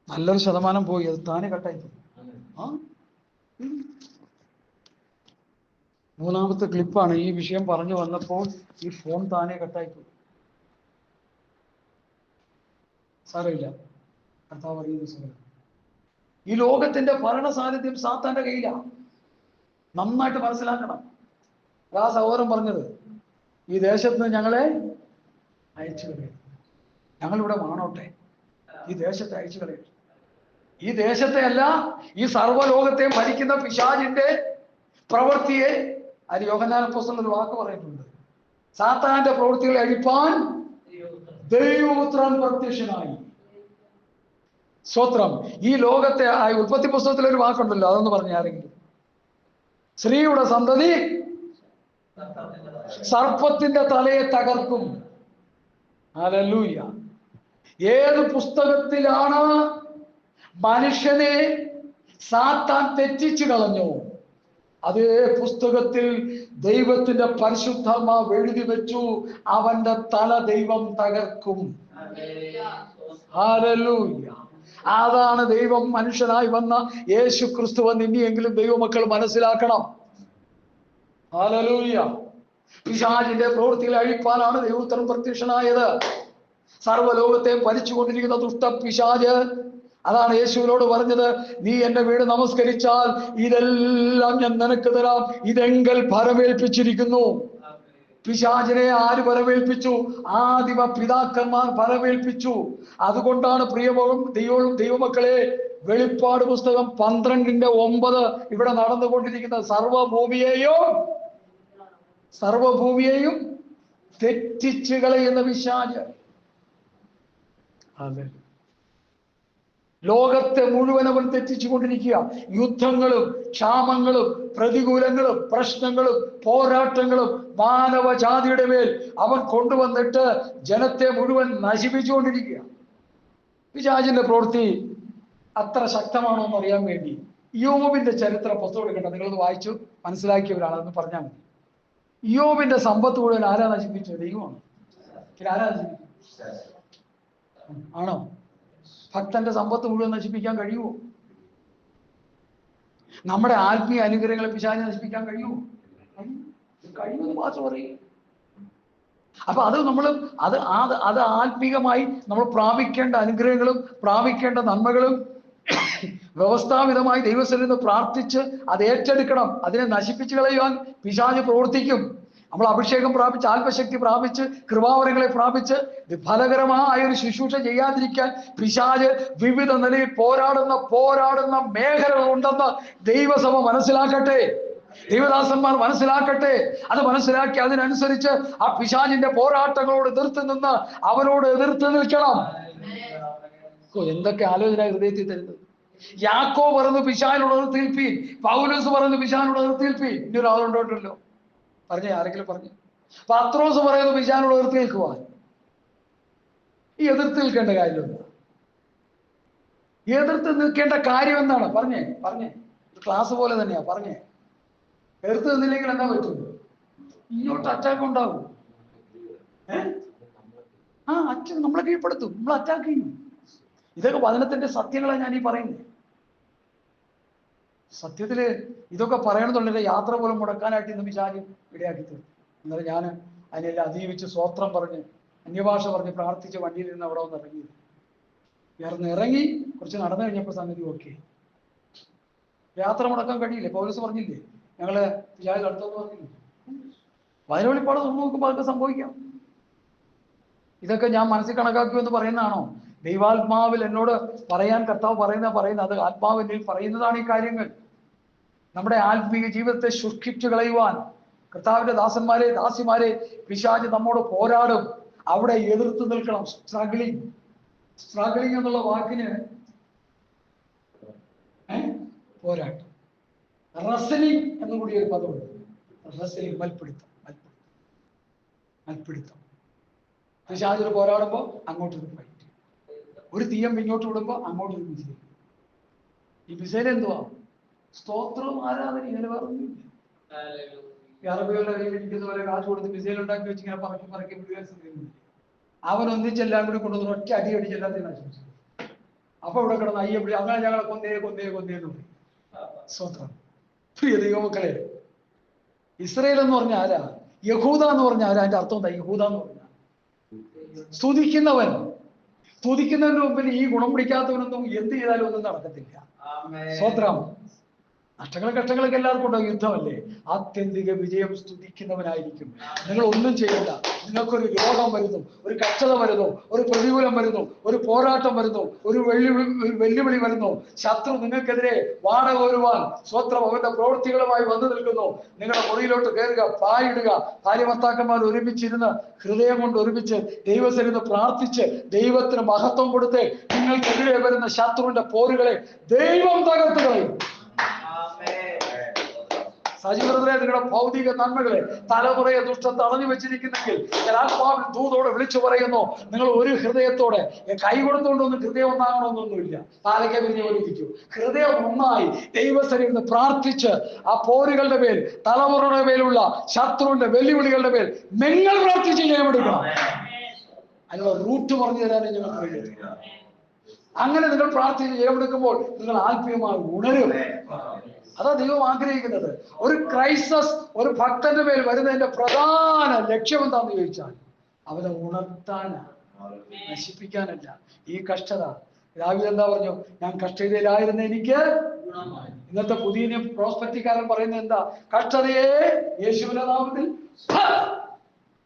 നല്ലൊരു ശതമാനം പോയി, അത് താനെ കട്ടായി. ആ മൂന്നാമത്തെ ക്ലിപ്പാണ്. ഈ വിഷയം പറഞ്ഞു വന്നപ്പോൾ ഈ ഫോൺ താനെ കട്ടായിപ്പോയി. സാരമില്ല, കർത്താവ് അറിയുന്ന സമയം. ഈ ലോകത്തിന്റെ ഭരണ സാന്നിധ്യം സാത്താന്റെ കയ്യിലാണ്. നന്നായിട്ട് മനസ്സിലാക്കണം. ആ സഹോദരൻ പറഞ്ഞത്, ഈ ദേശത്ത് നിന്ന് ഞങ്ങളെ അയച്ചു കളയും. ഞങ്ങളിവിടെ വാണോട്ടെ, ഈ ദേശത്തെ അയച്ചു കളയും. ഈ ദേശത്തെ അല്ല, ഈ സർവ്വലോകത്തെ ഭരിക്കുന്ന പിശാചിന്റെ പ്രവൃത്തിയെ, അതിന് യോഹന്നാൻ അപ്പോസ്തലൻ ഒരു വാക്ക് പറഞ്ഞിട്ടുണ്ട്, സാത്താന്റെ പ്രവൃത്തികളെ അഴിപ്പാൻ ദൈവപുത്രൻ പ്രത്യക്ഷനായി. സ്തോത്രം. ഈ ലോകത്തെ, ഉൽപ്പത്തി പുസ്തകത്തിൽ ഒരു വാക്കുണ്ടല്ലോ, അതൊന്ന് പറഞ്ഞു ആരെങ്കിലും. സ്ത്രീയുടെ സന്തതി സർപ്പത്തിന്റെ തലയെ തകർക്കും. ഹല്ലേലൂയ. ഏത് പുസ്തകത്തിലാണ് മനുഷ്യനെ സാത്താൻ തെറ്റിച്ചു കളഞ്ഞു, അതേ പുസ്തകത്തിൽ ദൈവത്തിന്റെ പരിശുദ്ധാത്മാവ് എഴുതി വെച്ചു, അവന്റെ തല ദൈവം തകർക്കും. ഹല്ലേലൂയ. അതാണ് ദൈവം മനുഷ്യനായി വന്ന യേശു ക്രിസ്തു എന്ന് ഇനിയെങ്കിലും ദൈവമക്കൾ മനസ്സിലാക്കണം. ഹല്ലേലൂയ. പിശാചിന്റെ പ്രവൃത്തികളെ അഴിപ്പാനാണ് ദൈവപുത്രൻ പ്രത്യക്ഷനായത്. സർവ്വലോകത്തെയും ഭരിച്ചുകൊണ്ടിരിക്കുന്ന ദുഷ്ട പിശാച്, അതാണ് യേശുവിനോട് പറഞ്ഞത്, നീ എന്റെ വീട് നമസ്കരിച്ചാൽ ഇതെല്ലാം ഞാൻ നിനക്ക് തരാം. ഇതെങ്കിൽ ഫലമേൽപ്പിച്ചിരിക്കുന്നു. പിശാചിനെ ആര് ഫലമേൽപ്പിച്ചു? ആദിമ പിതാക്കന്മാർ ഫലമേൽപ്പിച്ചു. അതുകൊണ്ടാണ് ദൈവമക്കളെ, വെളിപ്പാട് പുസ്തകം 12:9 ഇവിടെ നടന്നുകൊണ്ടിരിക്കുന്ന സർവഭൂമിയെയും തെറ്റിച്ചു കളയുന്ന പിശാച്. അതെ, ലോകത്തെ മുഴുവൻ അവൻ തെറ്റിച്ചു കൊണ്ടിരിക്കുക. യുദ്ധങ്ങളും ക്ഷാമങ്ങളും പ്രതികൂലങ്ങളും പ്രശ്നങ്ങളും പോരാട്ടങ്ങളും മാനവജാതിയുടെ മേൽ അവൻ കൊണ്ടുവന്നിട്ട് ജനത്തെ മുഴുവൻ നശിപ്പിച്ചുകൊണ്ടിരിക്കുക. പിശാചിന്റെ പ്രവൃത്തി അത്ര ശക്തമാണോ എന്ന് അറിയാൻ വേണ്ടി യോബിന്റെ ചരിത്ര പുസ്തകം എടുക്കണ്ട, നിങ്ങളത് വായിച്ചു മനസ്സിലാക്കിയവരാണെന്ന് പറഞ്ഞാൽ മതി. യോബിന്റെ സമ്പത്ത് മുഴുവൻ ആരാ നശിപ്പിച്ചത്? ദൈവമാണ്. ആരാ നശിപ്പിച്ചത്? ആണോ? ഭക്തന്റെ സമ്പത്ത് മുഴുവൻ നശിപ്പിക്കാൻ കഴിയുമോ? നമ്മുടെ ആത്മീയ അനുഗ്രഹങ്ങളെ പിശാചിനെ നശിപ്പിക്കാൻ കഴിയുമോ? കഴിയുമെന്ന് മാത്രം പറയും. അപ്പൊ അത് നമ്മൾ അത് ആത്മീകമായി നമ്മൾ പ്രാപിക്കേണ്ട അനുഗ്രഹങ്ങളും പ്രാപിക്കേണ്ട നന്മകളും വ്യവസ്ഥാപിതമായി ദൈവസന്നിധിയിൽ പ്രാർത്ഥിച്ച് അത് ഏറ്റെടുക്കണം. അതിനെ നശിപ്പിച്ചു കളയുവാൻ പിശാച് പ്രവർത്തിക്കും. നമ്മൾ അഭിഷേകം പ്രാപിച്ച്, ആത്മശക്തി പ്രാപിച്ച്, കൃപാവരങ്ങളെ പ്രാപിച്ച് ഫലകരമായ ഒരു ശുശ്രൂഷ ചെയ്യാതിരിക്കാൻ പിശാച് വിവിധ നിലയിൽ പോരാടുന്ന മേഖലകൾ ഉണ്ടെന്ന് ദൈവസഭ മനസ്സിലാക്കട്ടെ, ദൈവദാസന്മാർ മനസ്സിലാക്കട്ടെ. അത് മനസ്സിലാക്കി അതിനനുസരിച്ച് ആ പിശാചിന്റെ പോരാട്ടങ്ങളോട് എതിർത്ത് നിന്ന് അവരോട് എതിർത്ത് നിൽക്കണം. എന്തൊക്കെ ആലോചന ഹൃദയത്തിൽ തരുന്നത്. യാക്കോബ് പറയുന്നു പിശാചിനോട് എതിർത്തിൽപ്പീൻ, പൗലോസ് പറയുന്നു പിശാചിനോട് എതിർത്തിൽപ്പീൻ. ഇന്നൊരാളുണ്ടോട്ടല്ലോ പറഞ്ഞേ, ആരെങ്കിലും പറഞ്ഞു. പത്രോസ് പറയുന്നു പിശാചിനോട് എതിർത്ത് നിൽക്കുവാൻ. ഈ എതിർത്ത് നിൽക്കേണ്ട കാര്യമുണ്ട്. എതിർത്ത് നിൽക്കേണ്ട കാര്യം എന്താണ്? പറഞ്ഞേ ക്ലാസ് പോലെ തന്നെയാ പറഞ്ഞേ. എതിർത്ത് നിന്നില്ലെങ്കിൽ എന്താ പറ്റും? ഇങ്ങോട്ട് അറ്റാക്ക് ഉണ്ടാവും. അച്ഛൻ നമ്മളെ കീഴ്പ്പെടുത്തും, നമ്മൾ അറ്റാക്ക് ചെയ്യും. ഇതൊക്കെ വചനത്തിന്റെ സത്യങ്ങളാണ് ഞാൻ ഈ പറയുന്നത്. സത്യത്തില് ഇതൊക്കെ പറയണമെന്നുണ്ടെങ്കിൽ യാത്ര പോലും മുടക്കാനായിട്ട് ഇന്ന് പിശാച് ഇടയാക്കി തീർന്നു. എന്നാലും ഞാൻ അതിനെല്ലാം അതിജീവിച്ച് സ്വോത്രം പറഞ്ഞ് അന്യഭാഷ പറഞ്ഞ് പ്രാർത്ഥിച്ച് വണ്ടിയിൽ നിന്ന് അവിടെ ഒന്ന് ഇറങ്ങി കുറച്ച് നടന്നു കഴിഞ്ഞപ്പോൾ സംഗതി ഓക്കെ. യാത്ര മുടക്കാൻ കഴിയില്ലേ? പൗലോസ് പറഞ്ഞില്ലേ, ഞങ്ങള് പിശാച് അടുത്തെന്ന് പറഞ്ഞില്ലേ? വചനവെളിപ്പാട് തുറന്നു നോക്കുമ്പോൾ അതൊക്കെ സംഭവിക്കാം. ഇതൊക്കെ ഞാൻ മനസ്സിൽ കണക്കാക്കി എന്ന് പറയുന്നതാണോ? ദൈവാത്മാവിൽ എന്നോട് പറയാൻ കർത്താവ് പറയുന്നത് അത് ആത്മാവിൽ പറയുന്നതാണ് ഈ കാര്യങ്ങൾ. നമ്മുടെ ആത്മീയ ജീവിതത്തെ ശുഷ്കിച്ചു കളയുവാൻ കർത്താവിന്റെ ദാസിമാരെ പിശാച് നമ്മോട് പോരാടും. അവിടെ എതിർത്ത് നിൽക്കണം. സ്ട്രഗ്ലിംഗ് എന്നുള്ള വാക്കിന് പോരാട്ടം. റെസ്ലിംഗ് എന്നുകൂടി ഒരു പദമുണ്ട്. റെസ്ലിംഗ്, മൽപ്പിടുത്തം. പിശാചിന് പോരാടുമ്പോൾ അങ്ങോട്ട് ഫൈറ്റ്. ഒരു തീയം ഇങ്ങോട്ട് വിടുമ്പോൾ അങ്ങോട്ട് മിസൈൽ. ഈ മിസൈൽ എന്തുവാ? സ്തോത്രവും ആരാധനയും. ഇതിന് വേറൊന്നുമില്ല. അറബികളുടെ കയ്യിൽ ഇരിക്കുന്ന പോലെ കാശ് കൊടുത്ത് മിസൈൽ ഉണ്ടാക്കി വെച്ച് ഇങ്ങനെ പറക്കി വിടുക. അവൻ ഒന്നിച്ചെല്ലാം കൂടി കൊണ്ടുവന്ന് ഒറ്റ അടി അടിച്ചെല്ലാத்தையும் നശിപ്പിച്ചു. അപ്പൊ ഇവിടെ കിടന്ന് അയ്യപ്പടി അങ്ങനെ ഞങ്ങളെ കൊന്നേന്ന് പറയും. സ്വന്തം പ്രിയ ദൈവമക്കളെ, ഇസ്രയേൽ എന്ന് പറഞ്ഞ ആരാ? യഹൂദ എന്ന് പറഞ്ഞ ആരാ? അതിന്റെ അർത്ഥം എന്താ? യഹൂദ എന്ന് പറഞ്ഞ സ്തുതിക്കുന്നവൻ. സ്തുതിക്കുന്നതിന് മുമ്പിൽ ഈ ഗുണം പിടിക്കാത്തവനൊന്നും എന്ത് ചെയ്താലും ഒന്നും നടക്കത്തില്ല. സ്വത്രം. കഷ്ടങ്ങളൊക്കെ എല്ലാവർക്കും ഉണ്ടാവും. യുദ്ധമല്ലേ? ആത്യന്തിക വിജയം സ്തുതിക്കുന്നവനായിരിക്കും. നിങ്ങൾ ഒന്നും ചെയ്യണ്ട. നിങ്ങൾക്കൊരു രോഗം വരുന്നു, ഒരു കഷ്ടത വരുന്നു, ഒരു പ്രതികൂലം വരുന്നു, ഒരു പോരാട്ടം വരുന്നു, ഒരു വെല്ലുവിളി വരുന്നു, ശത്രു നിങ്ങൾക്കെതിരെ വാടകോരുവാൻ സ്വത്രം അവന്റെ പ്രവൃത്തികളുമായി വന്നു നിൽക്കുന്നു. നിങ്ങളുടെ മുറിയിലോട്ട് കയറുക, പായിടുക, ഭാര്യ ഭർത്താക്കന്മാർ ഒരുമിച്ചിരുന്ന് ഹൃദയം കൊണ്ട് ഒരുമിച്ച് ദൈവസന്നിധിയിൽ പ്രാർത്ഥിച്ച് ദൈവത്തിന് മഹത്വം കൊടുത്ത് നിങ്ങൾക്കെതിരെ വരുന്ന ശത്രുവിന്റെ പോരുകളെ ദൈവം തകർത്ത് കളയും. സജീവതരെ നിങ്ങളുടെ ഭൗതിക നന്മകളെ തലമുറയെ ദുഷ്ടം തടഞ്ഞു വെച്ചിരിക്കുന്നെങ്കിൽ ഞാൻ ആത്മാവിൽ ദൂതോടെ വിളിച്ചു പറയുന്നു, നിങ്ങൾ ഒരു ഹൃദയത്തോടെ കൈ കൊടുത്തുകൊണ്ടൊന്നും ഹൃദയം ഒന്നാകണമെന്നൊന്നുമില്ല. പാലക്കെ വിനിയോഗിക്കൂ. ഹൃദയം ഒന്നായി ദൈവസന്നിധിയിൽ പ്രാർത്ഥിച്ച് ആ പോരുകളുടെ മേൽ, തലമുറയുടെ മേലുള്ള ശത്രുവിന്റെ വെല്ലുവിളികളുടെ മേൽ നിങ്ങൾ പ്രാർത്ഥിച്ച് ജയമെടുക്കണം. അതിനുള്ള റൂട്ട് പറഞ്ഞു തരാനും ഞങ്ങൾക്ക് കഴിയും. അങ്ങനെ നിങ്ങൾ പ്രാർത്ഥിച്ച് ജയമെടുക്കുമ്പോൾ നിങ്ങൾ ആത്മീയമായി ഉണരും. അതാ ദൈവം ആഗ്രഹിക്കുന്നത്. ഒരു ക്രൈസിസ് ഒരു ഭക്തന്റെ മേൽ വരുന്നതിന്റെ പ്രധാന ലക്ഷ്യം എന്താന്ന് ചോദിച്ചാൽ അവനെ ഉണർത്താനാ, നശിപ്പിക്കാനല്ല. ഈ കഷ്ടത ദാവീദ് എന്താ പറഞ്ഞു? ഞാൻ കഷ്ടതയിലായിരുന്ന എനിക്ക് ഇന്നത്തെ പുതിയ പ്രോസ്പെക്റ്റിക്കാരൻ പറയുന്നത് എന്താ? കഷ്ടതയെ യേശുവിന്റെ നാമത്തിൽ.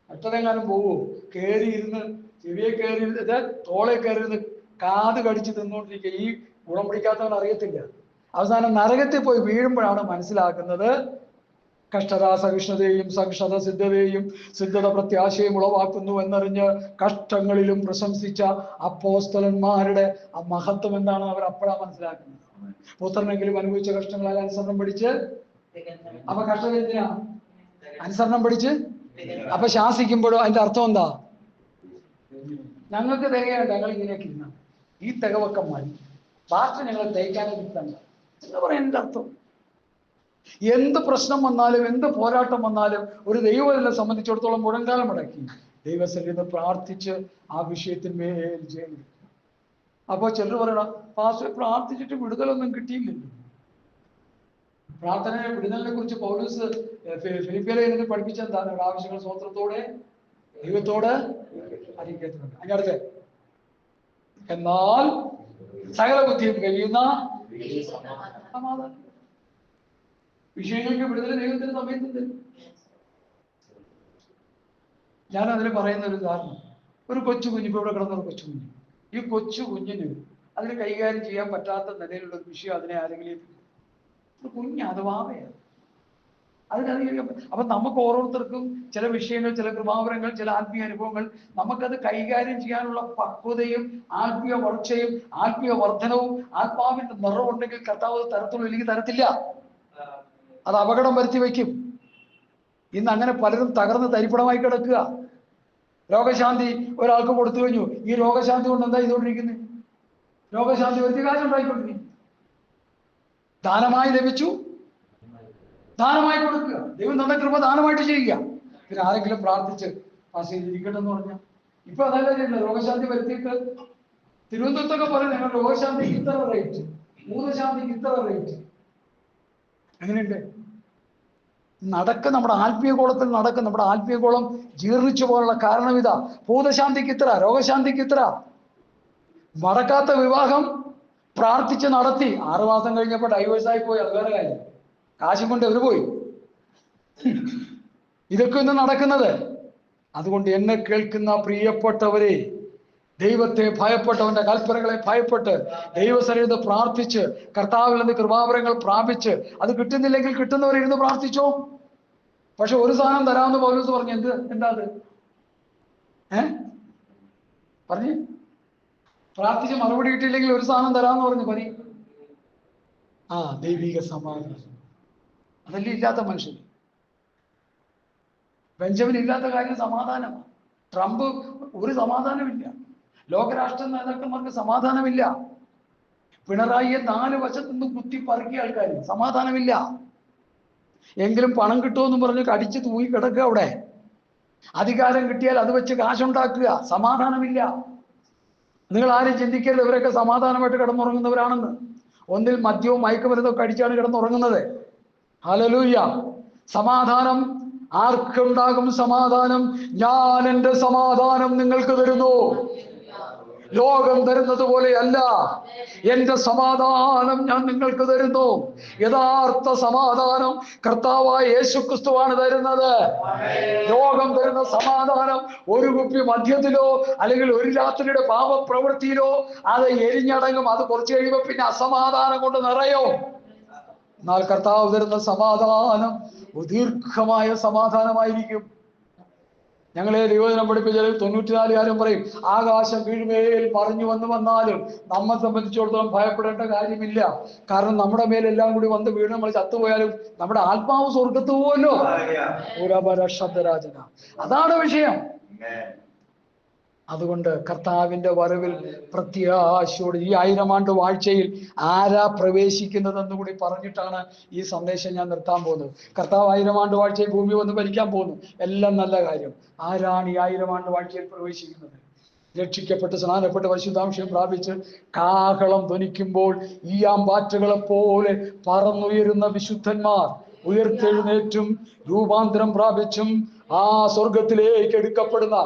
കഷ്ടതെങ്ങാനും പോവോ? കേറിയിരുന്ന് ചെവിയെ കയറിയിരുന്നത് തോളെ കയറിയിരുന്ന് കാത് കടിച്ച് തിന്നുകൊണ്ടിരിക്കുക. ഈ ഗുണം പിടിക്കാത്തവൻ അറിയത്തില്ല. അവസാനം നരകത്തിൽ പോയി വീഴുമ്പോഴാണ് മനസ്സിലാക്കുന്നത് കഷ്ടത സഹിഷ്ണുതയും സഹിഷ്ണുത സിദ്ധതയും സിദ്ധത പ്രത്യാശയും ഉളവാക്കുന്നു എന്നറിഞ്ഞ് കഷ്ടങ്ങളിലും പ്രശംസിച്ച അപ്പോസ്തലന്മാരുടെ ആ മഹത്വം എന്താണെന്ന് അവർ അപ്പോഴാ മനസ്സിലാക്കുന്നത്. പുത്രനെങ്കിലും അനുഭവിച്ച കഷ്ടങ്ങളാൽ അനുസരണം പഠിച്ച്. അപ്പൊ കഷ്ടത എന്തിനാ? അനുസരണം പഠിച്ച്. അപ്പൊ ശാസിക്കുമ്പോഴോ അതിന്റെ അർത്ഥം എന്താ? ഞങ്ങൾക്ക് തികയുണ്ട്, ഞങ്ങൾ ഇങ്ങനെയൊക്കെ ഇരുന്ന ഈ തികവക്കന്മാർ ബാക്കി ഞങ്ങൾ തയ്ക്കാനും കിട്ടണ്ട എന്ന് പറയാൻ എന്റെ അർത്ഥം. എന്ത് പ്രശ്നം വന്നാലും എന്ത് പോരാട്ടം വന്നാലും ഒരു ദൈവത്തെ സംബന്ധിച്ചിടത്തോളം മുഴങ്കാലം മുടക്കി ദൈവസന്നിധിയിൽ പ്രാർത്ഥിച്ച് ആ വിഷയത്തിന്മേൽ ചെയ്യും. അപ്പൊ ചിലർ പറയണം, പാസ്റ്റർ പ്രാർത്ഥിച്ചിട്ട് വിടുതലൊന്നും കിട്ടിയില്ലല്ലോ. പ്രാർത്ഥന വിടുതലിനെ കുറിച്ച് പൗലോസ് ഫിലിപ്പിയിലെ പഠിപ്പിച്ച എന്താണ്? ആവശ്യങ്ങൾ സ്വത്രത്തോടെ ദൈവത്തോട് അറിയിക്കുന്നുണ്ട്. അതിനടുത്ത് എന്നാൽ സകല ബുദ്ധിയും കഴിയുന്ന സമാധാനം. വിഷയങ്ങൾക്ക് വിടുതൽ ദൈവത്തിന്റെ സമയത്തുണ്ട്. ഞാൻ അതിന് പറയുന്ന ഒരു ഉദാഹരണം, ഒരു കൊച്ചു കുഞ്ഞ്, ഇപ്പൊ ഇവിടെ കിടന്ന ഒരു കൊച്ചു കുഞ്ഞ്, ഈ കൊച്ചു കുഞ്ഞിന് അതിന് കൈകാര്യം ചെയ്യാൻ പറ്റാത്ത നിലയിലുള്ള ഒരു വിഷയം അതിനെ ആരെങ്കിലും കുഞ്ഞ് അത് വാവയാണ് അതിനധികം. അപ്പൊ നമുക്ക് ഓരോരുത്തർക്കും ചില വിഷയങ്ങൾ, ചില കൃപാവരങ്ങൾ, ചില ആത്മീയ അനുഭവങ്ങൾ നമുക്കത് കൈകാര്യം ചെയ്യാനുള്ള പക്വതയും ആത്മീയ വളർച്ചയും ആത്മീയ വർധനവും ആത്മാവിന്റെ നിറവുണ്ടെങ്കിൽ കർത്താവ് തരത്തുള്ളൂ, ഇല്ലെങ്കിൽ തരത്തില്ല. അത് അപകടം വരുത്തി വയ്ക്കും. ഇന്ന് അങ്ങനെ പലരും തകർന്ന് തരിപ്പണമായി കിടക്കുക. രോഗശാന്തി ഒരാൾക്ക് കൊടുത്തു കഴിഞ്ഞു, ഈ രോഗശാന്തി കൊണ്ട് എന്താ ചെയ്തുകൊണ്ടിരിക്കുന്നത്? രോഗശാന്തി വരുത്തി കാര്യം ഉണ്ടായിക്കൊണ്ടിരിക്കും. ദാനമായി ലഭിച്ചു, ദാനമായി കൊടുക്കുക. ദൈവം തന്ന കൃപ ദാനമായിട്ട് ചെയ്യുക. പിന്നെ ആരെങ്കിലും പ്രാർത്ഥിച്ച് ഇരിക്കട്ടെ എന്ന് പറഞ്ഞാൽ ഇപ്പൊ അതല്ല ചെയ്യുന്നത്. രോഗശാന്തി വരുത്തിയിട്ട് തിരുവനന്തപുരത്തൊക്കെ പറയും ഞങ്ങൾ രോഗശാന്തിക്ക് ഇത്ര റേറ്റ്, ഭൂതശാന്തിക്ക് ഇത്ര റേറ്റ്. എങ്ങനെയുണ്ട് നമ്മുടെ ആത്മീയ ഗോളത്തിൽ നടക്കും. നമ്മുടെ ആത്മീയ ഗോളം ജീർണിച്ചു പോകാനുള്ള കാരണം ഇതാ. ഭൂതശാന്തിക്ക് ഇത്ര, രോഗശാന്തിക്ക് ഇത്ര. നടക്കാത്ത വിവാഹം പ്രാർത്ഥിച്ച് നടത്തി 6 മാസം കഴിഞ്ഞപ്പോൾ ഡൈവേഴ്സായി പോയി, അത് വേറെ കാര്യം. കാശും കൊണ്ട് അവർ പോയി. ഇതൊക്കെ ഇന്ന് നടക്കുന്നത്. അതുകൊണ്ട് എന്നെ കേൾക്കുന്ന പ്രിയപ്പെട്ടവരെ, ദൈവത്തെ ഭയപ്പെട്ടവന്റെ കൽപ്പനകളെ ഭയപ്പെട്ട് ദൈവസന്നിധിയിൽ പ്രാർത്ഥിച്ച് കർത്താവിൽ നിന്ന് കൃപാവരങ്ങൾ പ്രാപിച്ച്, അത് കിട്ടുന്നില്ലെങ്കിൽ കിട്ടുന്നവരിരുന്ന് പ്രാർത്ഥിച്ചോ. പക്ഷെ ഒരു സാധനം തരാമെന്ന് പൗലോസ് പറഞ്ഞു. എന്താ അത്? പറഞ്ഞു പ്രാർത്ഥിച്ച് മറുപടി കിട്ടിയില്ലെങ്കിൽ ഒരു സാധനം തരാമെന്ന് പറഞ്ഞു. പറയും ദൈവിക സമാധാനം. അതല്ലേ ഇല്ലാത്ത മനുഷ്യൻ. ബെഞ്ചമിൻ ഇല്ലാത്ത കാര്യം സമാധാനമാണ്. ട്രംപ് ഒരു സമാധാനമില്ല. ലോകരാഷ്ട്ര നേതാക്കന്മാർക്ക് സമാധാനമില്ല. പിണറായിയെ 4 വശത്തു നിന്ന് കുത്തി പറിക്കിയ ആൾക്കാർ സമാധാനമില്ല. എങ്കിലും പണം കിട്ടുമെന്ന് പറഞ്ഞ് കടിച്ച് തൂങ്ങി കിടക്കുക അവിടെ. അധികാരം കിട്ടിയാൽ അത് വെച്ച് കാശുണ്ടാക്കുക, സമാധാനമില്ല. നിങ്ങൾ ആരും ചിന്തിക്കരുത് ഇവരൊക്കെ സമാധാനമായിട്ട് കിടന്നുറങ്ങുന്നവരാണെന്ന്. ഒന്നിൽ മദ്യവും മയക്കുമരുന്നൊക്കെ അടിച്ചാണ് കിടന്നുറങ്ങുന്നത്. ഹല്ലേലൂയ. സമാധാനം ആർക്കുണ്ടാകും? സമാധാനം ഞാൻ എൻ്റെ സമാധാനം നിങ്ങൾക്ക് തരുന്നു. ലോകം തരുന്നത് പോലെയല്ല, എന്റെ സമാധാനം ഞാൻ നിങ്ങൾക്ക് തരുന്നു. യഥാർത്ഥ സമാധാനം കർത്താവായ യേശുക്രിസ്തുവാണ് തരുന്നത്. ലോകം തരുന്ന സമാധാനം ഒരു കുപ്പി മദ്യത്തിലോ അല്ലെങ്കിൽ ഒരു രാത്രിയുടെ പാപപ്രവൃത്തിയിലോ അത് എരിഞ്ഞടങ്ങും. അത് കുറച്ച് കഴിയുമ്പോൾ പിന്നെ അസമാധാനം കൊണ്ട് നിറയും. എന്നാൽ കർത്താവ് തരുന്ന സമാധാനം ദീർഘമായ സമാധാനമായിരിക്കും. ഞങ്ങളെ ദൈവജനം പഠിപ്പിച്ചാൽ 94 പറയും, ആകാശം കീഴ്മേൽ മറിഞ്ഞു വന്നാലും നമ്മെ സംബന്ധിച്ചിടത്തോളം ഭയപ്പെടേണ്ട കാര്യമില്ല. കാരണം നമ്മുടെ മേലെല്ലാം കൂടി വന്ന് വീണ് നമ്മൾ ചത്തുപോയാലും നമ്മുടെ ആത്മാവ് സ്വർഗത്ത് പോവല്ലോ. ശബ്ദരാജന, അതാണ് വിഷയം. അതുകൊണ്ട് കർത്താവിന്റെ വരവിൽ പ്രത്യാശയോട് ഈ 1000 ആണ്ട് വാഴ്ചയിൽ ആരാ പ്രവേശിക്കുന്നതെന്ന് കൂടി പറഞ്ഞിട്ടാണ് ഈ സന്ദേശം ഞാൻ നിർത്താൻ പോകുന്നത്. കർത്താവ് 1000 ആണ്ട് വാഴ്ചയിൽ ഭൂമി വന്ന് ഭരിക്കാൻ പോകുന്നു. എല്ലാം നല്ല കാര്യം. ആരാണ് ഈ 1000 ആണ്ട് വാഴ്ചയിൽ പ്രവേശിക്കുന്നത്? രക്ഷിക്കപ്പെട്ട് സ്നാനപ്പെട്ട് പരിശുദ്ധാംശം പ്രാപിച്ച് കാഹളം ധ്വനിക്കുമ്പോൾ ഈ ആമ്പാറ്റകളെ പോലെ പറന്നുയരുന്ന വിശുദ്ധന്മാർ ഉയർത്തെഴുന്നേറ്റും രൂപാന്തരം പ്രാപിച്ചും ആ സ്വർഗത്തിലേക്ക് എടുക്കപ്പെടുന്ന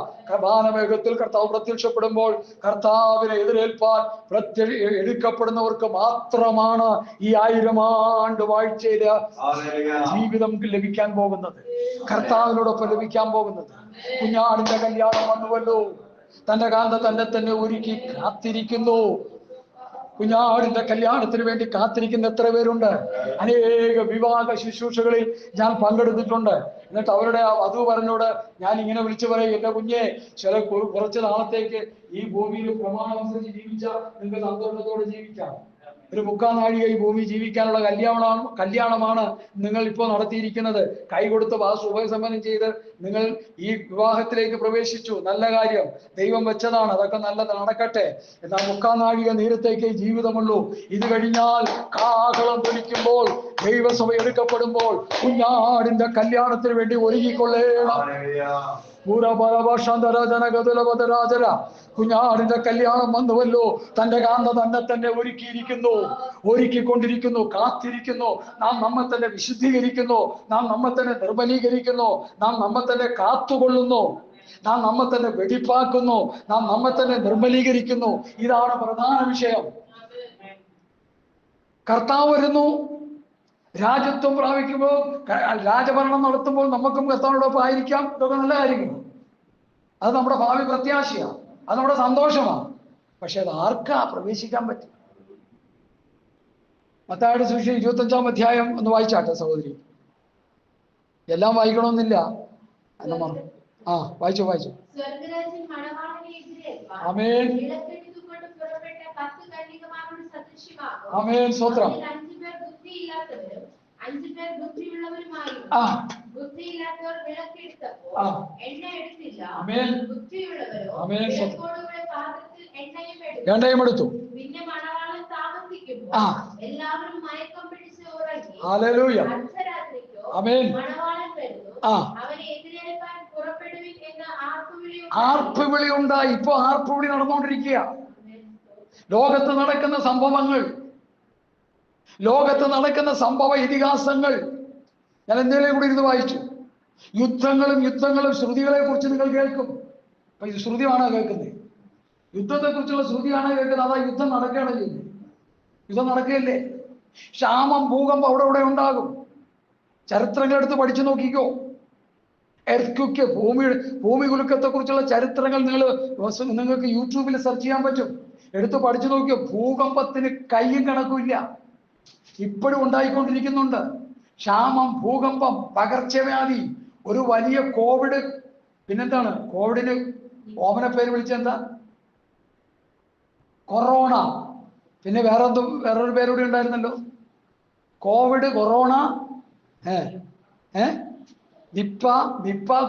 വാനമേഘത്തിൽ കർത്താവ് പ്രത്യക്ഷപ്പെടുമ്പോൾ കർത്താവിനെ എതിരേൽപ്പാൻ എടുക്കപ്പെടുന്നവർക്ക് മാത്രമാണ് ഈ 1000 ആണ്ട് വാഴ്ചയിലെ ജീവിതം ലഭിക്കാൻ പോകുന്നത്, കർത്താവിനോടൊപ്പം ലഭിക്കാൻ പോകുന്നത്. കുഞ്ഞാടിന്റെ കല്യാണം വന്നുവല്ലോ, തന്റെ കാന്ത തന്നെ ഒരുക്കി കാത്തിരിക്കുന്നു. കുഞ്ഞാടിന്റെ കല്യാണത്തിന് വേണ്ടി കാത്തിരിക്കുന്ന എത്ര പേരുണ്ട്? അനേക വിവാഹ ശുശ്രൂഷകളിൽ ഞാൻ പങ്കെടുത്തിട്ടുണ്ട്. എന്നിട്ട് അവരുടെ ആ വധൂവരനോട് ഞാൻ ഇങ്ങനെ വിളിച്ചു പറയും, എന്റെ കുഞ്ഞെ, കുറച്ച് നാളത്തേക്ക് ഈ ഭൂമിയിൽ പ്രമാണം അനുസരിച്ച് ജീവിച്ചാൽ നിങ്ങൾക്ക് സന്തോഷത്തോടെ ജീവിക്കാം. ഒരു 3/4 നാഴിക ഈ ഭൂമി ജീവിക്കാനുള്ള കല്യാണമാണ് നിങ്ങൾ ഇപ്പോൾ നടത്തിയിരിക്കുന്നത്. കൈ കൊടുത്ത് ഉഭയസമ്മതം ചെയ്ത് നിങ്ങൾ ഈ വിവാഹത്തിലേക്ക് പ്രവേശിച്ചു. നല്ല കാര്യം, ദൈവം വെച്ചതാണ്, അതൊക്കെ നല്ലത്, നടക്കട്ടെ. എന്നാൽ 3/4 നാഴിക നേരത്തേക്ക് ജീവിതമുള്ളൂ. ഇത് കഴിഞ്ഞാൽ കാഹളം ധ്വനിക്കുമ്പോൾ ദൈവസഭ എടുക്കപ്പെടുമ്പോൾ കുഞ്ഞാടിന്റെ കല്യാണത്തിന് വേണ്ടി ഒരുങ്ങിക്കൊള്ളേണം. കുഞ്ഞാടിന്റെ കല്യാണം വന്നുവല്ലോ, തന്റെ കാന്ത തന്നെ ഒരുക്കിക്കൊണ്ടിരിക്കുന്നു, കാത്തിരിക്കുന്നു. നാം നമ്മെ തന്നെ വിശുദ്ധീകരിക്കുന്നു, നാം നമ്മെ തന്നെ നിർമ്മലീകരിക്കുന്നു, നാം നമ്മെ തന്നെ കാത്തുകൊള്ളുന്നു, നാം നമ്മെ തന്നെ വെടിപ്പാക്കുന്നു, നാം നമ്മെ തന്നെ നിർമ്മലീകരിക്കുന്നു. ഇതാണ് പ്രധാന വിഷയം. കർത്താവ് വരുന്നു, രാജ്യത്വം പ്രാപിക്കുമ്പോൾ, രാജഭരണം നടത്തുമ്പോൾ നമുക്കും കർത്താവിനോടൊപ്പം ആയിരിക്കാം. ഇതൊക്കെ നല്ല കാര്യങ്ങൾ, അത് നമ്മുടെ ഭാവി പ്രത്യാശയാണ്, അത് നമ്മുടെ സന്തോഷമാണ്. പക്ഷെ അത് ആർക്കാ പ്രവേശിക്കാൻ പറ്റും? മത്തായിയുടെ സുവിശേഷം 25-ാം അധ്യായം ഒന്ന് വായിച്ചാട്ടെ സഹോദരി. എല്ലാം വായിക്കണമെന്നില്ല. വായിച്ചു. ആമേൻ, ആമേൻ, സ്തോത്രം. എണ്ണയും എടുത്തു. ഹല്ലേലൂയ, ആമേൻ. ആർപ്പുവിളി ഉണ്ടായി. ഇപ്പൊ ആർപ്പുവിളി നടന്നുകൊണ്ടിരിക്കുക. ലോകത്ത് നടക്കുന്ന സംഭവങ്ങൾ, ലോകത്ത് നടക്കുന്ന സംഭവ ഇതിഹാസങ്ങൾ ഞാൻ എന്തെങ്കിലും കൂടി ഇരുന്ന് വായിച്ചു. യുദ്ധങ്ങളും ശ്രുതികളെ കുറിച്ച് നിങ്ങൾ കേൾക്കും. അപ്പൊ ഇത് ശ്രുതിയാണോ കേൾക്കുന്നത്? യുദ്ധത്തെ കുറിച്ചുള്ള ശ്രുതിയാണോ കേൾക്കുന്നത്? അതാ യുദ്ധം നടക്കുകയാണ് ചെയ്യുന്നത്. യുദ്ധം നടക്കുകയല്ലേ? ക്ഷാമം, ഭൂകമ്പം അവിടെ ഉണ്ടാകും. ചരിത്രങ്ങൾ എടുത്ത് പഠിച്ചു നോക്കിക്കോ. എർത്ത്ക്വേക്ക്, ഭൂമി കുലുക്കത്തെ കുറിച്ചുള്ള ചരിത്രങ്ങൾ നിങ്ങൾക്ക് യൂട്യൂബിൽ സെർച്ച് ചെയ്യാൻ പറ്റും. എടുത്ത് പഠിച്ചു നോക്കിയോ. ഭൂകമ്പത്തിന് കയ്യും കണക്കുമില്ല, ഇപ്പോഴും ഉണ്ടായിക്കൊണ്ടിരിക്കുന്നുണ്ട്. ക്ഷാമം, ഭൂകമ്പം, പകർച്ചവ്യാധി, ഒരു വലിയ കോവിഡ്. പിന്നെന്താണ് കോവിഡിന് ഓമന പേര് വിളിച്ചെന്താ? കൊറോണ. പിന്നെ വേറൊരു പേരൂടെ ഉണ്ടായിരുന്നല്ലോ, കോവിഡ്, കൊറോണ, നിപ്പ,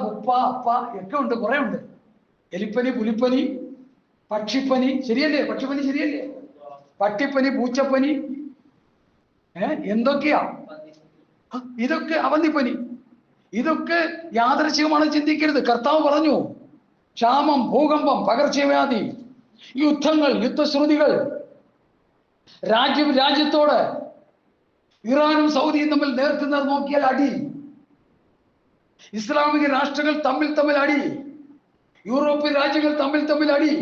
ഗുപ്പ, അപ്പ ഒക്കെ ഉണ്ട്, കുറെ ഉണ്ട്. എലിപ്പനി, പുലിപ്പനി, പക്ഷിപ്പനി, ശരിയല്ലേ? പക്ഷിപ്പനി ശരിയല്ലേ? പട്ടിപ്പനി, പൂച്ചപ്പനി, എന്തൊക്കെയാ ഇതൊക്കെ? അവന്തിപ്പനി. ഇതൊക്കെ യാദൃച്ഛികമാണ് ചിന്തിക്കരുത്. കർത്താവ് പറഞ്ഞു, ക്ഷാമം, ഭൂകമ്പം, പകർച്ചവ്യാധി, യുദ്ധങ്ങൾ, യുദ്ധശ്രുതികൾ, രാജ്യം രാജ്യത്തോട്, ഇറാനും സൗദിയും തമ്മിൽ നേർക്കുനേർ നോക്കിയാൽ അടി, ഇസ്ലാമിക രാഷ്ട്രങ്ങൾ തമ്മിൽ അടി, യൂറോപ്യൻ രാജ്യങ്ങൾ തമ്മിൽ അടി,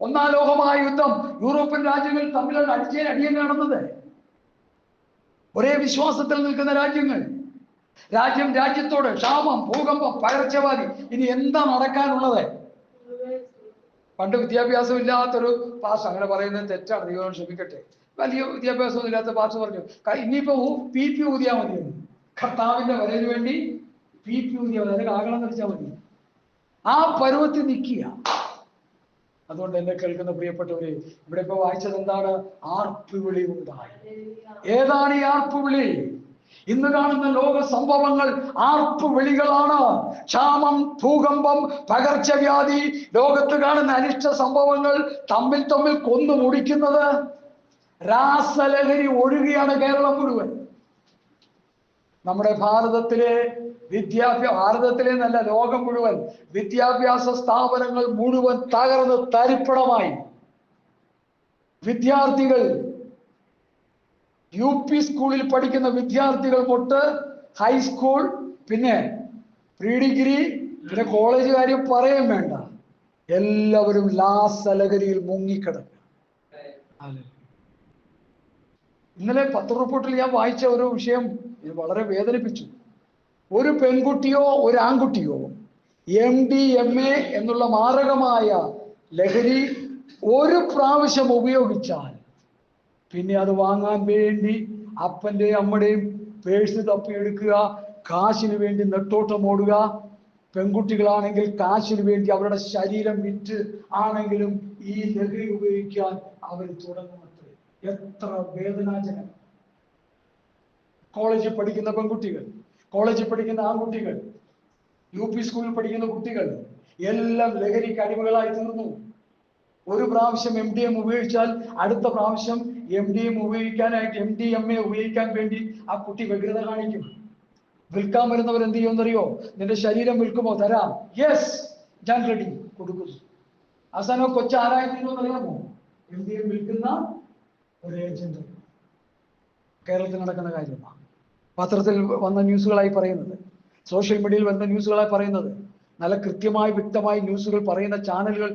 ഒന്നാം ലോകമായ യുദ്ധം യൂറോപ്യൻ രാജ്യങ്ങൾ തമ്മിൽ അടിയൻ കാണുന്നത്. ഒരേ വിശ്വാസത്തിൽ നിൽക്കുന്ന രാജ്യങ്ങൾ, രാജ്യത്തോട് ക്ഷാമം, ഭൂകമ്പം, പകർച്ചവ്യാധി. ഇനി എന്താ നടക്കാനുള്ളത്? പണ്ട് വിദ്യാഭ്യാസം ഇല്ലാത്തൊരു പാസ്, അങ്ങനെ പറയുന്നത് തെറ്റാണ്, ദൈവം ക്ഷമിക്കട്ടെ, വലിയ വിദ്യാഭ്യാസമൊന്നും ഇല്ലാത്ത പാസ് പറഞ്ഞു, ഇനിയിപ്പോ PP ഊതിയാൽ മതിയെന്ന്. കർത്താവിന്റെ വരവിന് വേണ്ടി PP ഊതിയാൽ മതി, അതിന് ആകണം വെച്ചാൽ മതി. ആ പരുവത്തിൽ നിൽക്കുക. അതുകൊണ്ട് എന്നെ കേൾക്കുന്ന പ്രിയപ്പെട്ടവരെ, ഇവിടെ ഇപ്പൊ വായിച്ചത് എന്താണ്? ആർപ്പുവിളി ഉണ്ടായി. ഏതാണ് ഈ ആർപ്പുവിളി? ഇന്ന് കാണുന്ന ലോക സംഭവങ്ങൾ ആർപ്പുവിളികളാണ്. ക്ഷാമം, ഭൂകമ്പം, പകർച്ചവ്യാധി, ലോകത്ത് കാണുന്ന അനിഷ്ട സംഭവങ്ങൾ, തമ്മിൽ കൊന്നു മുടിക്കുന്നത്. രാസലഹരി ഒഴുകിയാണ് കേരളം മുഴുവൻ. നമ്മുടെ ഭാരതത്തിലെ ഭാരതത്തിലെ നല്ല ലോകം മുഴുവൻ വിദ്യാഭ്യാസ സ്ഥാപനങ്ങൾ മുഴുവൻ തകർന്ന് തരിപ്പണമായി. വിദ്യാർത്ഥികൾ, UP സ്കൂളിൽ പഠിക്കുന്ന വിദ്യാർത്ഥികൾ തൊട്ട് ഹൈസ്കൂൾ, പിന്നെ പ്രീ ഡിഗ്രി, പിന്നെ കോളേജ് കാര്യം പറയാൻ വേണ്ട, എല്ലാവരും ലാസലഹരിയിൽ മുങ്ങിക്കിടക്കുക. ഇന്നലെ പത്രറിപ്പോർട്ടിൽ ഞാൻ വായിച്ച ഒരു വിഷയം വളരെ വേദനിപ്പിച്ചു. ഒരു പെൺകുട്ടിയോ ഒരു ആൺകുട്ടിയോ MDMA എന്നുള്ള മാരകമായ ലഹരി ഒരു പ്രാവശ്യം ഉപയോഗിച്ചാൽ പിന്നെ അത് വാങ്ങാൻ വേണ്ടി അപ്പൻ്റെയും അമ്മയുടെയും പേഴ്സ് തപ്പിയെടുക്കുക, കാശിന് വേണ്ടി നെട്ടോട്ടം ഓടുക. പെൺകുട്ടികളാണെങ്കിൽ കാശിന് വേണ്ടി അവരുടെ ശരീരം വിറ്റ് ആണെങ്കിലും ഈ ലഹരി ഉപയോഗിക്കാൻ അവർ തുടങ്ങുന്നത്. എത്ര വേദനാജനം! കോളേജിൽ പഠിക്കുന്ന പെൺകുട്ടികൾ, കോളേജിൽ പഠിക്കുന്ന ആൺകുട്ടികൾ, UP സ്കൂളിൽ പഠിക്കുന്ന കുട്ടികൾ എല്ലാം ലഹരിക്ക് അടിമകളായി തീർന്നു. ഒരു പ്രാവശ്യം MDMA ഉപയോഗിച്ചാൽ അടുത്ത പ്രാവശ്യം MDMA ഉപയോഗിക്കാൻ വേണ്ടി ആ കുട്ടി വ്യഗ്രത കാണിക്കും. വിൽക്കാൻ വരുന്നവർ എന്ത് ചെയ്യുമെന്നറിയോ? നിന്റെ ശരീരം വിൽക്കുമോ? തരാം. യെസ്, ഞാൻ റെഡി, കൊടുക്കുന്നു. അവസാനം കൊച്ചാരായിത്തീരുമെന്നറിയാമോ? MDMA വിൽക്കുന്ന ഒരു ഏജന്റ്. കേരളത്തിൽ നടക്കുന്ന കാര്യമാണ്. പത്രത്തിൽ വന്ന ന്യൂസുകളായി പറയുന്നത്, സോഷ്യൽ മീഡിയയിൽ വന്ന ന്യൂസുകളായി പറയുന്നത്, നല്ല കൃത്യമായി വ്യക്തമായി ന്യൂസുകൾ പറയുന്ന ചാനലുകൾ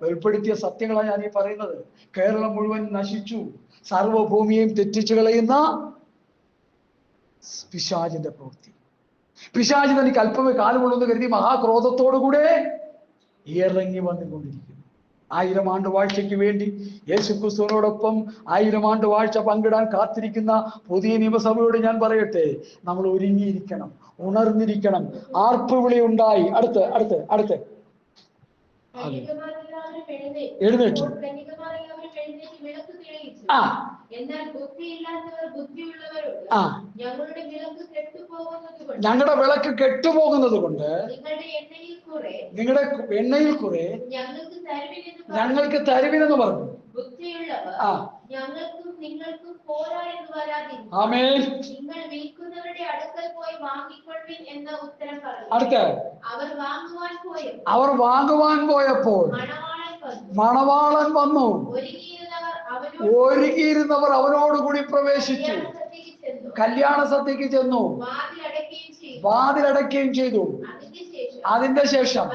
വെളിപ്പെടുത്തിയ സത്യങ്ങളാണ് ഞാൻ ഈ പറയുന്നത്. കേരളം മുഴുവൻ നശിച്ചു, സർവ്വഭൂമിയെയും തെറ്റിച്ചു കളയുന്ന പിശാചിന്റെ പ്രവൃത്തി. പിശാച് തനിക്ക് അല്പമേ കാലമുള്ളെന്ന് കരുതി മഹാക്രോധത്തോടുകൂടെ ഇറങ്ങി വന്നുകൊണ്ടിരിക്കുന്നു. 1000 ആണ്ട് വാഴ്ചയ്ക്ക് വേണ്ടി യേശുക്രിസ്തുവിനോടൊപ്പം 1000 ആണ്ട് വാഴ്ച പങ്കിടാൻ കാത്തിരിക്കുന്ന പുതിയ നിയമസഭയോട് ഞാൻ പറയട്ടെ, നമ്മൾ ഒരുങ്ങിയിരിക്കണം, ഉണർന്നിരിക്കണം. ആർപ്പുവിളി ഉണ്ടായി. അടുത്ത് എഴുന്നേറ്റു. ഞങ്ങളുടെ വിളക്ക് കെട്ടുപോകുന്നത് കൊണ്ട് നിങ്ങളുടെ എണ്ണയിൽ കുറെ ഞങ്ങൾക്ക് തരുവിനെന്ന് പറഞ്ഞു. ആമേൻ. അടുത്ത അവർ വാങ്ങുവാൻ പോയപ്പോൾ മണവാളൻ വന്നു, ഒരുങ്ങിയിരുന്നവർ അവനോടുകൂടി പ്രവേശിച്ചു, കല്യാണ സദ്യക്ക് ചെന്നു, വാതിലടയ്ക്കുകയും ചെയ്തു. അതിന്റെ ശേഷം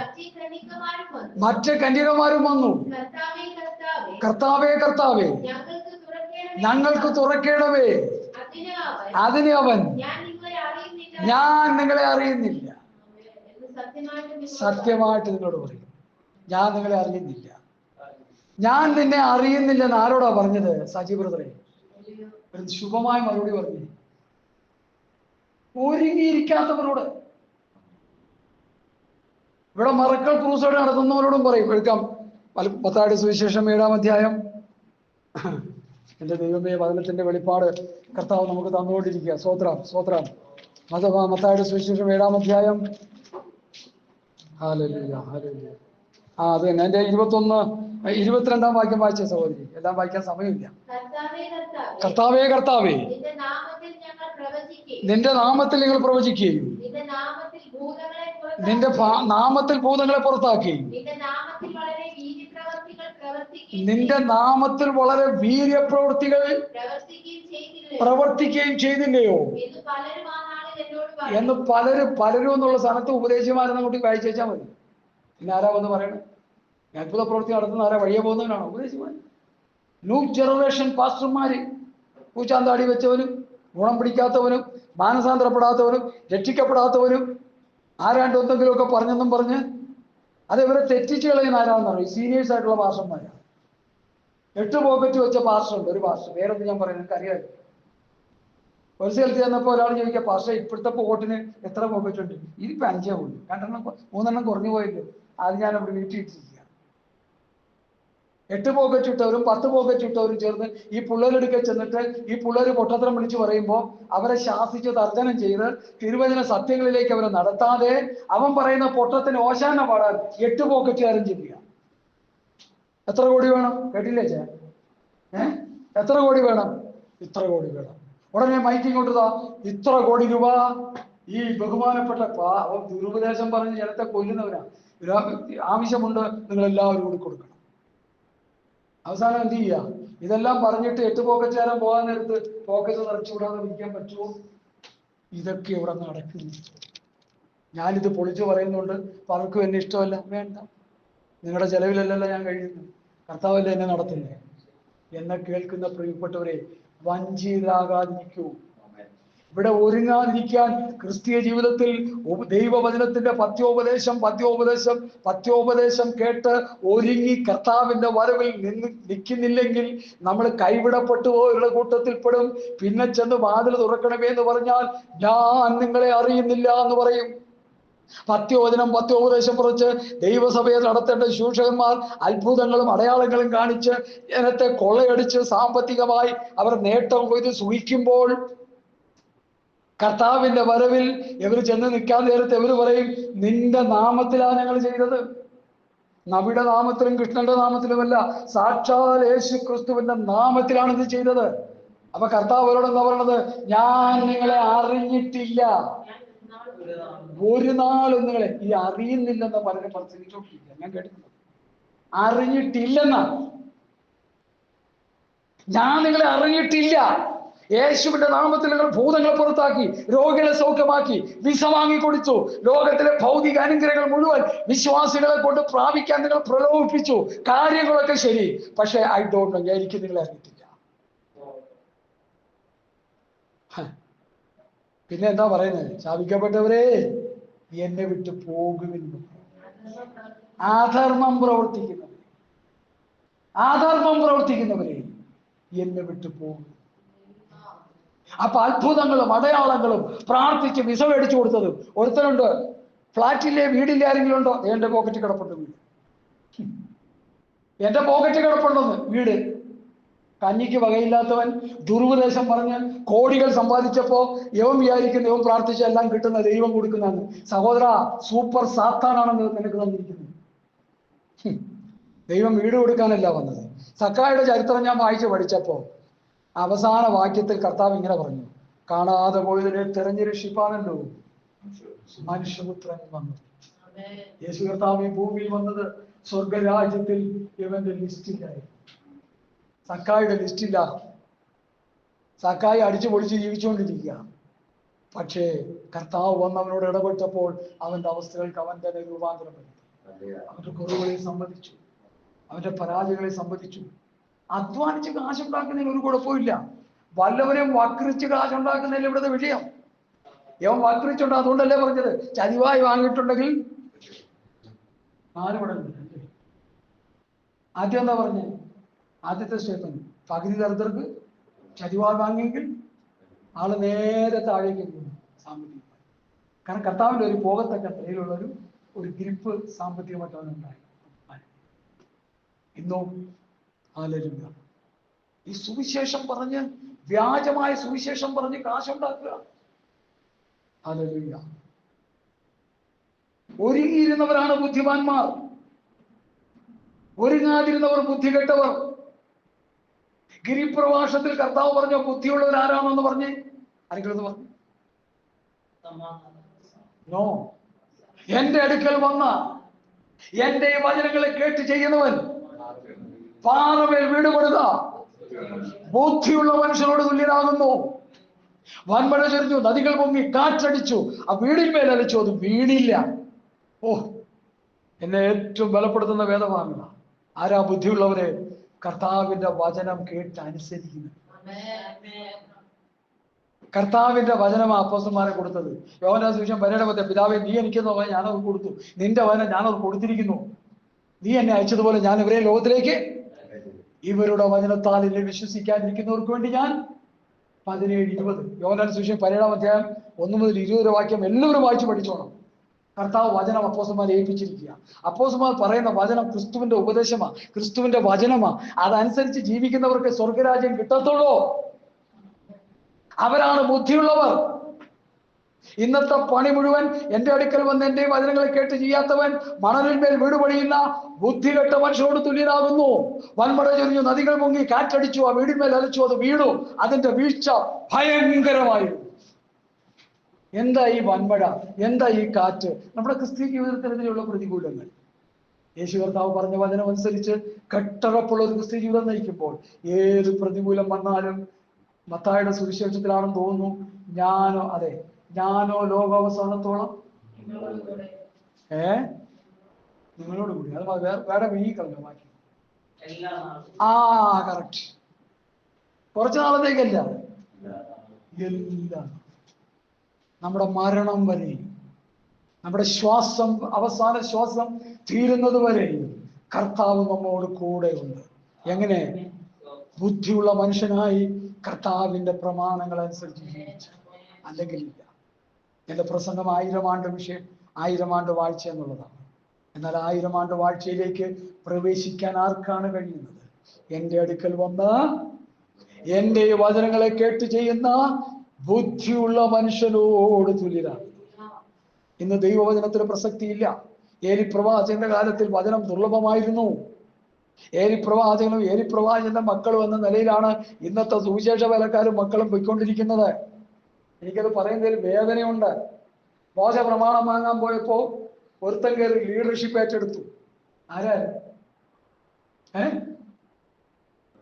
മറ്റ് കന്യകമാരും വന്നു, കർത്താവേ കർത്താവേ ഞങ്ങൾക്ക് തുറക്കേണമേ. അതിന് അവൻ, ഞാൻ നിങ്ങളെ അറിയുന്നില്ല. സത്യമായിട്ട് നിങ്ങളോട് പറയും, ഞാൻ നിങ്ങളെ അറിയുന്നില്ല. ഞാൻ നിന്നെ അറിയുന്നില്ലെന്ന് ആരോടാ പറഞ്ഞത്? സജി ബ്രദറെ, ഒരു ശുഭമായ മറുപടി പറഞ്ഞു. ഒരുങ്ങിയിരിക്കാത്തവരോട്. ഇവിടെ മറക്കൽ ക്രൂസൈഡ് നടത്തുന്നവരോടും പറയും. എടുക്കാം, മത്തായിയുടെ സുവിശേഷം 7-ാം അധ്യായം. എന്റെ ദൈവമേ, വചനത്തിന്റെ വെളിപ്പാട് കർത്താവ് നമുക്ക് തന്നുകൊണ്ടിരിക്കുക. സ്വോത്രം. മത്തായിയുടെ സുവിശേഷം 7-ാം അധ്യായം. ഹല്ലേലൂയ. അത് തന്നെ. എൻ്റെ 21 22-ാം വാക്യം വായിച്ച സഹോദരി, എല്ലാം വായിക്കാൻ സമയമില്ല. കർത്താവേ കർത്താവേ, നിന്റെ നാമത്തിൽ നിങ്ങൾ പ്രവചിക്കുകയും നിന്റെ നാമത്തിൽ ഭൂതങ്ങളെ പുറത്താക്കുകയും നിന്റെ നാമത്തിൽ വളരെ വീര്യപ്രവൃത്തികൾ പ്രവർത്തിക്കുകയും ചെയ്തില്ലയോ എന്ന് പലരും എന്നുള്ള സ്ഥാനത്ത് ഉപദേശിമാരെന്ന് കൂട്ടി വായിച്ചു വെച്ചാൽ മതി. പിന്നെ ആരാ വന്ന് പറയണേ? അത്ഭുത പ്രവൃത്തി നടത്തുന്ന ആരാ? വഴിയെ പോകുന്നവനാണോ ഉപദേശിമാർ? ന്യൂ ജനറേഷൻ പാസ്റ്റർമാര്, പൂച്ചാന്താടി വെച്ചവനും ഗുണം പിടിക്കാത്തവനും മാനസാന്തരപ്പെടാത്തവനും രക്ഷിക്കപ്പെടാത്തവനും ആരാണ്ട് എന്തെങ്കിലുമൊക്കെ പറഞ്ഞെന്നും പറഞ്ഞ് ഇവരെ തെറ്റിച്ച് കളയുന്ന ആരാണെന്നറിയോ? സീനിയേഴ്സ് ആയിട്ടുള്ള പാസ്റ്റർമാരാണ്. 8 പോക്കറ്റ് വെച്ച പാസ്റ്ററുണ്ട്, ഒരു പാസ്റ്റർ, പേരൊന്നും ഞാൻ പറയുന്നത് എനിക്ക് അറിയാം. ഒരു സ്ഥലത്ത് ചെന്നപ്പോൾ ഒരാൾ ചോദിക്കുക, പാസ്റ്റർ ഇപ്പോഴത്തെ പോട്ടിന് എത്ര പോക്കറ്റ് ഉണ്ട്? ഇതിപ്പോ 5 ഉള്ളൂ, 2-3 കുറഞ്ഞു പോയല്ലോ. അത് ഞാൻ അവിടെ വീട്ടിൽ ഇട്ടിരിക്കുക. 8 പോക്കറ്റ് ഇട്ടവരും 10 പോക്കറ്റ് ഇട്ടവരും ചേർന്ന് ഈ പിള്ളേരെടുക്കെ ചെന്നിട്ട് ഈ പിള്ളേർ പൊട്ടത്തരം വിളിച്ചു പറയുമ്പോൾ അവരെ ശാസിച്ച് തർജ്ജനം ചെയ്ത് തിരുവചന സത്യങ്ങളിലേക്ക് അവരെ നടത്താതെ അവൻ പറയുന്ന പൊട്ടത്തിന് ഓശാന പാടാൻ 8 പോക്കറ്റുകാരും ചെയ്യുക. എത്ര കോടി വേണം? കേട്ടില്ലേ ചേ? എത്ര കോടി വേണം? ഇത്ര കോടി വേണം. ഉടനെ മൈക്ക് ഇങ്ങോട്ടാ, ഇത്ര കോടി രൂപ ഈ ബഹുമാനപ്പെട്ട ദുരുപദേശം പറഞ്ഞ് ജനത്തെ കൊല്ലുന്നവരാ, ആവശ്യമുണ്ട്, നിങ്ങൾ എല്ലാവരും കൂടി കൊടുക്കണം. അവസാനം എന്ത് ചെയ്യുക? ഇതെല്ലാം പറഞ്ഞിട്ട് 8 പോക്കറ്റുകാരൻ പോകാൻ നേരത്ത് പോക്കറ്റ് നിറച്ചു വിടാതെ ഇരിക്കാൻ പറ്റുമോ? ഇതൊക്കെ ഇവിടെ നടക്കുന്നു. ഞാനിത് പൊളിച്ചു പറയുന്നുണ്ട്, പലർക്കും എന്നെ ഇഷ്ടമല്ല, വേണ്ട, നിങ്ങളുടെ ചെലവിലല്ലല്ലോ ഞാൻ കഴിയുന്നു, കർത്താവല്ലേ എന്നെ നടത്തുന്നേ. എന്നെ കേൾക്കുന്ന പ്രിയപ്പെട്ടവരെ, വഞ്ചിതരാകാതിരിക്കൂ. ഇവിടെ ഒരുങ്ങാതിരിക്കാൻ ക്രിസ്തീയ ജീവിതത്തിൽ ദൈവവചനത്തിന്റെ പത്യോപദേശം കേട്ട് ഒരുങ്ങി കർത്താവിന്റെ വരവിൽ നിൽക്കുന്നില്ലെങ്കിൽ നമ്മൾ കൈവിടപ്പെട്ടു പോയുള്ള കൂട്ടത്തിൽപ്പെടും. പിന്നെ ചെന്ന് വാതിൽ തുറക്കണമേ എന്ന് പറഞ്ഞാൽ ഞാൻ നിങ്ങളെ അറിയുന്നില്ല എന്ന് പറയും. പത്യോപദേശം കുറിച്ച് ദൈവസഭയെ നടത്തേണ്ട ശുശ്രൂഷകന്മാർ അത്ഭുതങ്ങളും അടയാളങ്ങളും കാണിച്ച് ജനത്തെ കൊള്ളയടിച്ച് സാമ്പത്തികമായി അവർ നേട്ടം കൊയ്ത് സുഖിക്കുമ്പോൾ കർത്താവിന്റെ വരവിൽ ഇവർ ചെന്ന് നിൽക്കാൻ നേരത്തെ ഇവർ പറയും, നിന്റെ നാമത്തിലാണ് ഞങ്ങൾ ചെയ്തത്. നബിയുടെ നാമത്തിലും കൃഷ്ണന്റെ നാമത്തിലുമല്ല, സാക്ഷാൽ യേശു ക്രിസ്തുവിന്റെ നാമത്തിലാണ് ഇത് ചെയ്തത്. അപ്പൊ കർത്താവ് അവരോട് എന്താ പറയണത്? ഞാൻ നിങ്ങളെ അറിഞ്ഞിട്ടില്ല. ഒരു നാളും നിങ്ങളെ ഈ അറിയുന്നില്ലെന്ന് പലരും പ്രസംഗിച്ചോണ്ടിരിക്കുക, ഞാൻ കേട്ടിട്ടുണ്ട്. അറിഞ്ഞിട്ടില്ലെന്നാണ്. ഞാൻ നിങ്ങളെ അറിഞ്ഞിട്ടില്ല. യേശുവിന്റെ നാമത്തിൽ നിങ്ങൾ ഭൂതങ്ങളെ പുറത്താക്കി, രോഗികളെ സൗഖ്യമാക്കി, വിസ വാങ്ങിക്കൊടുത്തു, ലോകത്തിലെ ഭൗതിക അനുഗ്രഹങ്ങൾ മുഴുവൻ വിശ്വാസികളെ കൊണ്ട് പ്രാപിക്കാൻ നിങ്ങൾ പ്രലോഭിപ്പിച്ചു. കാര്യങ്ങളൊക്കെ ശരി, പക്ഷെ ഐ ഡോണ്ട് നോ, എനിക്ക് നിങ്ങളെ അറിഞ്ഞിട്ടില്ല. പിന്നെ എന്താ പറയുന്നത്? ശാപിക്കപ്പെട്ടവരെ എന്നെ വിട്ട് പോകുമെന്ന്. അധർമ്മം പ്രവർത്തിക്കുന്നവരെ എന്നെ വിട്ടു പോകും. അപ്പൊ അത്ഭുതങ്ങളും അടയാളങ്ങളും പ്രാർത്ഥിച്ച് വിസ മേടിച്ചു കൊടുത്തതും. ഒരുത്തനുണ്ട്, ഫ്ലാറ്റില്ലേ, വീടില്ലേ, ആരെങ്കിലും ഉണ്ടോ? എന്റെ പോക്കറ്റ് കിടപ്പുണ്ട് വീട്, എന്റെ പോക്കറ്റ് കിടപ്പുണ്ടെന്ന് വീട്. കഞ്ഞിക്ക് വകയില്ലാത്തവൻ ദുരുപദേശം പറഞ്ഞ് കോടികൾ സമ്പാദിച്ചപ്പോ യവൻ വിചാരിക്കുന്ന, യവൻ പ്രാർത്ഥിച്ച എല്ലാം കിട്ടുന്ന ദൈവം കൊടുക്കുന്നതാണ്. സഹോദര, സൂപ്പർ സാത്താനാണെന്ന് നിനക്ക് തന്നിരിക്കുന്നത്. ദൈവം വീട് കൊടുക്കാനല്ല വന്നത്. സക്കായുടെ ചരിത്രം ഞാൻ വായിച്ച് പഠിച്ചപ്പോ അവസാന വാക്യത്തിൽ കർത്താവ് ഇങ്ങനെ പറഞ്ഞു, കാണാതെ പോയതിനെ തെരഞ്ഞു രക്ഷിപ്പാനല്ലോ മനുഷ്യപുത്രൻ വന്നത്. യേശു കർത്താവ് ഈ ഭൂമിയിൽ വന്നത് സ്വർഗരാജ്യത്തിൽ ഇവന്റെ ലിസ്റ്റില്ലായി, സക്കായുടെ ലിസ്റ്റില്ല. സക്കായി അടിച്ചു പൊളിച്ച് ജീവിച്ചുകൊണ്ടിരിക്കുക. പക്ഷേ കർത്താവ് വന്നവനോട് ഇടപെട്ടപ്പോൾ അവന്റെ അവസ്ഥകൾക്ക് അവൻ തന്നെ രൂപാന്തരപ്പെടുത്തി. അവന്റെ കുറവുകളെ സംബന്ധിച്ചു, അവന്റെ പരാജയങ്ങളെ സംബന്ധിച്ചു. അധ്വാനിച്ച് കാശുണ്ടാക്കുന്നതിന് ഒരു കുഴപ്പമില്ല. വല്ലവരെയും വക്രിച്ച് കാശുണ്ടാക്കുന്നതിൽ ഇവിടുത്തെ വിഷയം. ഇവൻ വക്രിച്ചുണ്ട്, അതുകൊണ്ടല്ലേ പറഞ്ഞത് ചതിവായി വാങ്ങിയിട്ടുണ്ടെങ്കിൽ 4 മടങ്ങ്. ആദ്യം എന്താ പറഞ്ഞത്? ആദ്യത്തെ സ്റ്റേറ്റ്മെന്റ്, പകുതി ദരിദ്രർക്ക് ചതിവായി വാങ്ങിയെങ്കിൽ ആള് നേരെ താഴേക്ക് പോകും സാമ്പത്തികമായി. കാരണം കർത്താവിന്റെ ഒരു പോകത്തക്ക നിലയിലുള്ള ഒരു ഗ്രിപ്പ് സാമ്പത്തികമായിട്ട് അവനുണ്ടായി. ഇന്നോ ഹല്ലേലൂയ, ഈ സുവിശേഷം പറഞ്ഞ്, വ്യാജമായ സുവിശേഷം പറഞ്ഞ് കാശുണ്ടാക്കുക. ഹല്ലേലൂയ. ഒരുങ്ങിയിരുന്നവരാണ് ബുദ്ധിമാന്മാർ. ഒരുങ്ങാതിരുന്നവർ ബുദ്ധി കെട്ടവർ. ഗിരിപ്രവാസത്തിൽ കർത്താവ് പറഞ്ഞ ബുദ്ധിയുള്ളവർ ആരാണെന്ന് പറഞ്ഞേ? ആരെങ്കിലും പറഞ്ഞു? നോ. എന്റെ അടുക്കൽ വന്ന എന്റെ വചനങ്ങളെ കേട്ട് ചെയ്യുന്നവൻ പാറമേൽ വീട് പണിത ബുദ്ധിയുള്ള മനുഷ്യനോട് തുല്യനാകുന്നു. വൻമഴ ചൊരിഞ്ഞു, നദികൾ പൊങ്ങി, കാറ്റടിച്ചു, ആ വീടിന്മേൽ അലച്ചു, അത് വീണില്ല. ഓ, എന്നെ ഏറ്റവും ബലപ്പെടുത്തുന്ന വേദഭാഗങ്ങളാ. ആരാ ബുദ്ധിയുള്ളവരെ? കർത്താവിന്റെ വചനം കേട്ട് അനുസരിക്കുന്നു. കർത്താവിന്റെ വചനം അപ്പോസ്തലന്മാരെ കൊടുത്തത്. യോഹന്നാൻ സുവിശേഷം 12 പിതാവേ, നീ എനിക്കെന്ന് പറഞ്ഞാൽ ഞാനത് കൊടുത്തു. നിന്റെ വചനം ഞാനത് കൊടുത്തിരിക്കുന്നു. നീ എന്നെ അയച്ചതുപോലെ ഞാൻ ഇവരെ ലോകത്തിലേക്ക് ഇവരുടെ വചനത്താൽ എന്നെ വിശ്വസിക്കാതിരിക്കുന്നവർക്ക് വേണ്ടി ഞാൻ 17-20 യോഹന്നാൻ സുവിശേഷം 17 1 മുതൽ 20 വാക്യം എല്ലാവരും വായിച്ചു പഠിച്ചോണം. കർത്താവ് വചനം അപ്പോസ്തലന്മാരെ ഏൽപ്പിച്ചിരിക്കുക. അപ്പോസ്തലന്മാർ പറയുന്ന വചനം ക്രിസ്തുവിന്റെ ഉപദേശമാ, ക്രിസ്തുവിന്റെ വചനമാ. അതനുസരിച്ച് ജീവിക്കുന്നവർക്ക് സ്വർഗരാജ്യം കിട്ടത്തുള്ളൂ. അവരാണ് ബുദ്ധിയുള്ളവർ. ഇന്നത്തെ പണി മുഴുവൻ എന്റെ അടുക്കൽ വന്ന് എന്റെ വചനങ്ങളെ കേട്ട് ചെയ്യാത്തവൻ മണലിന്മേൽ വീട് പണിയുന്ന ബുദ്ധികെട്ട മനുഷ്യനോട് തുല്യനാകുന്നു. വൻമഴ ചൊരിഞ്ഞു, നദികൾ മുങ്ങി, കാറ്റടിച്ചു, ആ വീടിന്മേൽ അലച്ചു, അത് വീണു. അതിന്റെ വീഴ്ച ഭയങ്കരമായിരുന്നു. എന്താ ഈ വൻമഴ? എന്താ ഈ കാറ്റ്? നമ്മുടെ ക്രിസ്തീയ ജീവിതത്തിനെതിരെയുള്ള പ്രതികൂലങ്ങൾ. യേശു കർത്താവ് പറഞ്ഞ വചനം അനുസരിച്ച് കെട്ടുറപ്പുള്ള ഒരു ക്രിസ്തീയ ജീവിതം നയിക്കുമ്പോൾ ഏത് പ്രതികൂലം വന്നാലും, മത്തായിയുടെ സുവിശേഷത്തിലാണെന്ന് തോന്നുന്നു, ഞാനോ ലോകാവസാനത്തോളം നിങ്ങളോട് കൂടി. അത് വേറെ വീക്കളല്ലോ ബാക്കി. കറക്റ്റ്. കുറച്ചു നാളത്തേക്കല്ല, എല്ലാം നമ്മുടെ മരണം വരെ, നമ്മുടെ ശ്വാസം, അവസാന ശ്വാസം തീരുന്നത് വരെ കർത്താവ് നമ്മോട് കൂടെ ഉണ്ട്. എങ്ങനെ? ബുദ്ധിയുള്ള മനുഷ്യനായി കർത്താവിന്റെ പ്രമാണങ്ങൾ അനുസരിച്ച് ജീവിച്ചു. അല്ലെങ്കിൽ ഇല്ല. എന്റെ പ്രസംഗം 1000 ആണ്ട് വിഷയം 1000 ആണ്ട് വാഴ്ച എന്നുള്ളതാണ്. എന്നാൽ 1000 ആണ്ട് വാഴ്ചയിലേക്ക് പ്രവേശിക്കാൻ ആർക്കാണ് കഴിയുന്നത്? എന്റെ അടുക്കൽ വന്ന് എന്റെ വചനങ്ങളെ കേട്ട് ചെയ്യുന്ന ബുദ്ധിയുള്ള മനുഷ്യനോട് തുല്യരാണ്. ഇന്ന് ദൈവവചനത്തിന് പ്രസക്തിയില്ല. ഏലി പ്രവാചകന്റെ കാലത്തിൽ വചനം ദുർലഭമായിരുന്നു. ഏലി പ്രവാചകന്റെ മക്കളും എന്ന നിലയിലാണ് ഇന്നത്തെ സുവിശേഷ വേലക്കാരും മക്കളും പോയിക്കൊണ്ടിരിക്കുന്നത്. എനിക്കത് പറയുന്നതിൽ വേദനയുണ്ട്. മോശ പ്രമാണം വാങ്ങാൻ പോയപ്പോ ഒരുത്തൻ കയറി ലീഡർഷിപ്പ് ഏറ്റെടുത്തു. ആരായിരുന്നു?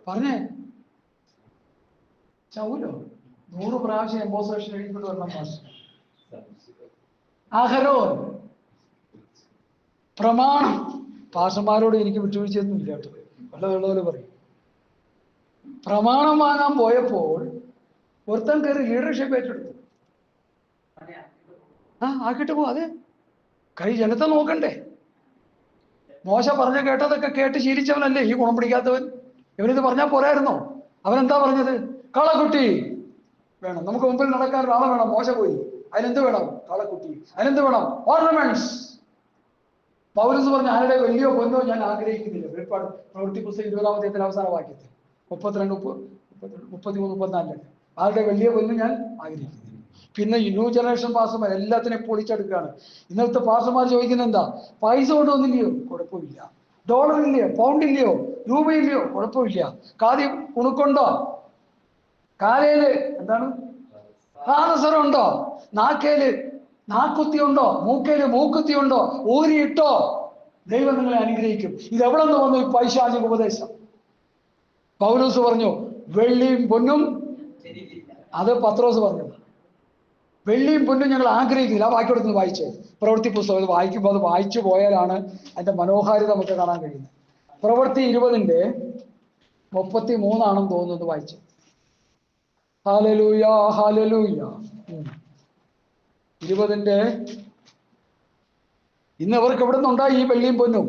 പറഞ്ഞേ? ശൗലോ? 100 പ്രാവശ്യം എംബോസേഷൻ എഴുതിക്കൊണ്ട് വരണം മാസ്റ്റർ. അഹരോൻ. പ്രമാണം. പാഷന്മാരോട് എനിക്ക് വിട്ടുവീഴ്ചയൊന്നും ഇല്ല കേട്ടോ, വല്ലതുള്ളതുപോലെ പറയും. പ്രമാണം വാങ്ങാൻ പോയപ്പോൾ ഒരുത്തൻ കയറി ലീഡർഷിപ്പ് ഏറ്റെടുത്തു. ആക്കിട്ട് പോ. അതെ, ജനത്തെ നോക്കണ്ടേ? മോശ പറഞ്ഞ കേട്ടതൊക്കെ കേട്ട് ശീലിച്ചവനല്ലേ ഈ ഗുണം പിടിക്കാത്തവൻ? ഇവനിത് പറഞ്ഞാൽ പോരായിരുന്നോ? അവനെന്താ പറഞ്ഞത്? കാളക്കുട്ടി വേണം, നമുക്ക് മുമ്പിൽ നടക്കാൻ ഒരാളെ വേണം. മോശ പോയി, അതിനെന്ത് വേണം? കാളക്കുട്ടി. അതിനെന്ത് വേണം? ഓർണമെന്റ്സ്. പൗലോസ് പറഞ്ഞു, ആരുടെ വലിയോ പൊന്നോ ഞാൻ ആഗ്രഹിക്കുന്നില്ല. വെളിപ്പാട് പ്രവൃത്തി പുസ്തകം 20-ാം അധ്യായത്തിൽ അവസാന വാക്യത്തിൽ 33, 34 ആരുടെ വലിയ പൊന്നും ഞാൻ ആഗ്രഹിക്കുന്നില്ല. പിന്നെ ഈ ന്യൂ ജനറേഷൻ പാസ്റ്റർമാർ എല്ലാത്തിനെയും പൊളിച്ചെടുക്കുകയാണ്. ഇന്നത്തെ പാസ്റ്റർമാർ ചോദിക്കുന്നത് എന്താ? പൈസ കൊണ്ടുവന്നില്ലയോ? കുഴപ്പമില്ല. ഡോളർ ഇല്ലയോ? പൗണ്ട് ഇല്ലയോ? രൂപ ഇല്ലയോ? കുഴപ്പമില്ല. കാര്യം ഉണുക്കുണ്ടോ? കാലയില് എന്താണ്? പാദസരം ഉണ്ടോ? നാക്കേല് നാക്കുത്തി ഉണ്ടോ? മൂക്കേല് മൂക്കുത്തി ഉണ്ടോ? ഊരിയിട്ടോ? ദൈവം നിങ്ങളെ അനുഗ്രഹിക്കും. ഇതെവിടെ നിന്ന് വന്നു ഈ പൈശാചിക ഉപദേശം? പൗലോസ് പറഞ്ഞു, വെള്ളിയും പൊന്നും. അത് പത്രോസ് പറഞ്ഞു, വെള്ളിയും പൊന്നും ഞങ്ങൾ ആഗ്രഹിക്കുന്നില്ല. ആ വാക്യം വായിച്ചേ, പ്രവൃത്തി പുസ്തകം. അത് വായിക്കുമ്പോൾ അത് വായിച്ചു പോയാലാണ് അതിന്റെ മനോഹാരിത നമുക്ക് കാണാൻ കഴിയുന്നത്. പ്രവൃത്തി 20-ന്റെ-33 തോന്നുന്നത് വായിച്ചു. Hallelujah, hallelujah. 20-ന്റെ ഇന്ന് അവർക്ക് എവിടെ നിന്നുണ്ടായി ഈ വെള്ളിയും പൊന്നും?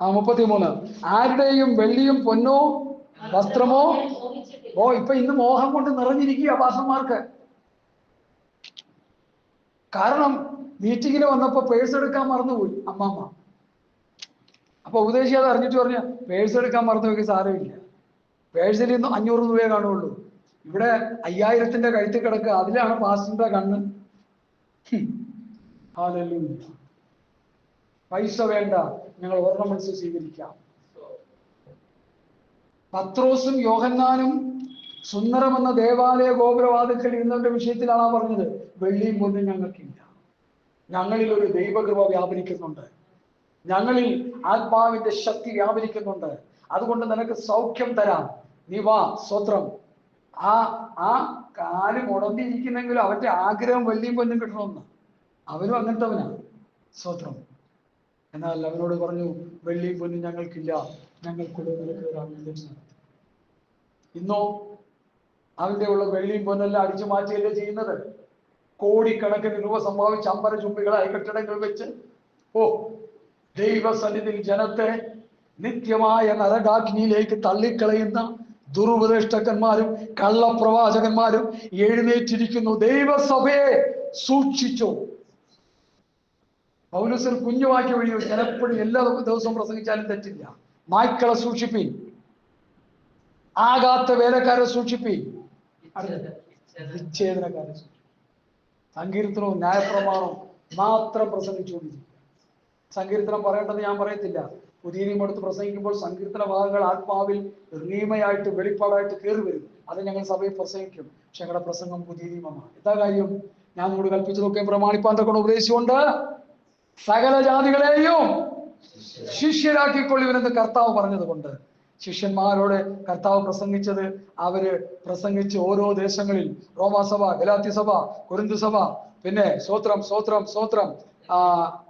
33 ആരുടെയും വെള്ളിയും പൊന്നോ വസ്ത്രമോ. ഇപ്പൊ ഇന്ന് മോഹം കൊണ്ട് നിറഞ്ഞിരിക്കുക പാസ്റ്റർമാർക്ക്. കാരണം മീറ്റിങ്ങിന് വന്നപ്പോ പേഴ്സ് എടുക്കാൻ മറന്നുപോയി അമ്മാമ്മ. അപ്പൊ ഉപദേശി അത് അറിഞ്ഞിട്ട് പറഞ്ഞ, പേഴ്സ് എടുക്കാൻ മറന്നുപോയി, സാരമില്ല, പേഴ്സിൽ ഇന്ന് 500 രൂപയെ കാണുള്ളൂ. ഇവിടെ 5000-ന്റെ കഴുത്തിൽ കിടക്കുക, അതിലാണ് പാസ്റ്ററിന്റെ കണ്ണ്. ഹല്ലേലൂയ. പൈസ വേണ്ട, ഞങ്ങൾ ഓർണമെന്റ്സ് സ്വീകരിക്കാം. പത്രോസും യോഹന്നാനും സുന്ദരമെന്ന ദേവാലയ ഗോപുരവാതിൽക്കൽ ഇരുന്നവരുടെ വിഷയത്തിലാണ് പറഞ്ഞത്, വെള്ളിയും പൊന്നും ഞങ്ങൾക്കില്ല, ഞങ്ങളിൽ ഒരു ദൈവകൃപ വ്യാപരിക്കുന്നുണ്ട്, ഞങ്ങളിൽ ആത്മാവിന്റെ ശക്തി വ്യാപരിക്കുന്നുണ്ട്, അതുകൊണ്ട് നിനക്ക് സൗഖ്യം തരാം, നീ വാ. സ്തോത്രം. ആ കാല് മുടന്തിരിക്കുന്നെങ്കിലും അവന്റെ ആഗ്രഹം വെള്ളിയും പൊന്നും കിട്ടണമെന്ന്. അവനും അങ്ങനത്തവനാണ്. സ്തോത്രം. എന്നാൽ അവനോട് പറഞ്ഞു, വെള്ളിയും പൊന്നും ഞങ്ങൾക്കില്ല, ഞങ്ങൾക്കൂടെ നിനക്ക് തരാം. ഇന്നോ അവന്റെ ഉള്ള വെള്ളിയും പൊന്നെല്ലാം അടിച്ചു മാറ്റുകയല്ലേ ചെയ്യുന്നത്. കോടിക്കണക്കിന് രൂപ സമ്പാദിച്ച് അമ്പര ചുംബികളായി കെട്ടിടങ്ങൾ വെച്ച് ദൈവസന്നിധിയിൽ ജനത്തെ നിത്യമായ നരകാഗ്നിയിലേക്ക് തള്ളിക്കളയുന്ന ദുരുപദേഷ്ടകന്മാരും കള്ളപ്രവാചകന്മാരും എഴുന്നേറ്റിരിക്കുന്നു. ദൈവസഭയെ സൂക്ഷിച്ചു. പൗലോസ് കുഞ്ഞുവാക്യം വഴി ചിലപ്പോഴും എല്ലാ ദിവസവും പ്രസംഗിച്ചാലും തെറ്റില്ല. നായ്ക്കളെ സൂക്ഷിപ്പീൻ, ആകാത്ത വേലക്കാരെ സൂക്ഷിപ്പീൻ, വിച്ഛേദനക്കാരെ സൂക്ഷിപ്പീൻ. സങ്കീർത്തനവും ന്യായപ്രമാണവും മാത്രം പ്രസംഗിച്ചുകൊണ്ടിരിക്കും. സങ്കീർത്തനം പറയേണ്ടത് ഞാൻ പറയത്തില്ല. പുതിയ നിയമം എടുത്ത് പ്രസംഗിക്കുമ്പോൾ സങ്കീർത്തന ഭാഗങ്ങൾ ആത്മാവിൽ റീമയായിട്ട് വെളിപ്പാടായിട്ട് കയറി വരും. അത് ഞങ്ങൾ സഭയിൽ പ്രസംഗിക്കും. പക്ഷെ ഞങ്ങളുടെ പ്രസംഗം പുതിയ നിയമമാണ്. എന്താ കാര്യം? ഞാൻ നിങ്ങളോട് കൽപ്പിച്ചതൊക്കെ പ്രമാണിപ്പാൻ കൊണ്ട് ഉപദേശിച്ചുകൊണ്ട് സകല ജാതികളെയും ശിഷ്യരാക്കിക്കൊള്ളുവിനെന്ന് കർത്താവ് പറഞ്ഞതുകൊണ്ട് ശിഷ്യന്മാരോട് കർത്താവ് പ്രസംഗിച്ചത്, അവര് പ്രസംഗിച്ച് ഓരോ ദേശങ്ങളിൽ റോമാസഭ, ഗലാത്യ സഭ, കൊരിന്ത് സഭ, പിന്നെ സ്വോത്രം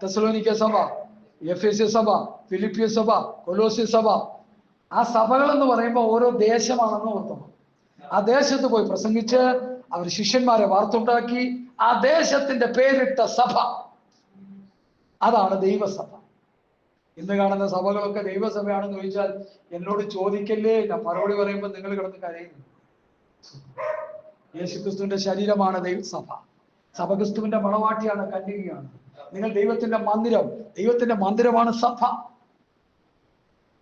തെസലോനിക്ക സഭ, എഫേസ്യ സഭ, ഫിലിപ്പിയ സഭ, കൊലോസ്യ സഭ. ആ സഭകൾ എന്ന് പറയുമ്പോൾ ഓരോ ദേശമാണെന്ന് ഓർക്കണം. ആ ദേശത്ത് പോയി പ്രസംഗിച്ച് അവർ ശിഷ്യന്മാരെ വാർത്തുണ്ടാക്കി ആ ദേശത്തിന്റെ പേരിട്ട സഭ, അതാണ് ദൈവസഭ. ഇന്ന് കാണുന്ന സഭകളൊക്കെ ദൈവസഭയാണെന്ന് ചോദിച്ചാൽ എന്നോട് ചോദിക്കല്ലേ, ഞാൻ മറുപടി പറയുമ്പോൾ നിങ്ങൾ കിടന്ന് കരയുന്നു. യേശുക്രിസ്തുവിന്റെ ശരീരമാണ് ദൈവസഭ. സഭ ക്രിസ്തുവിന്റെ മണവാട്ടിയാണ്, കന്യകയാണ്. നിങ്ങൾ ദൈവത്തിന്റെ മന്ദിരം, ദൈവത്തിന്റെ മന്ദിരമാണ് സഭ.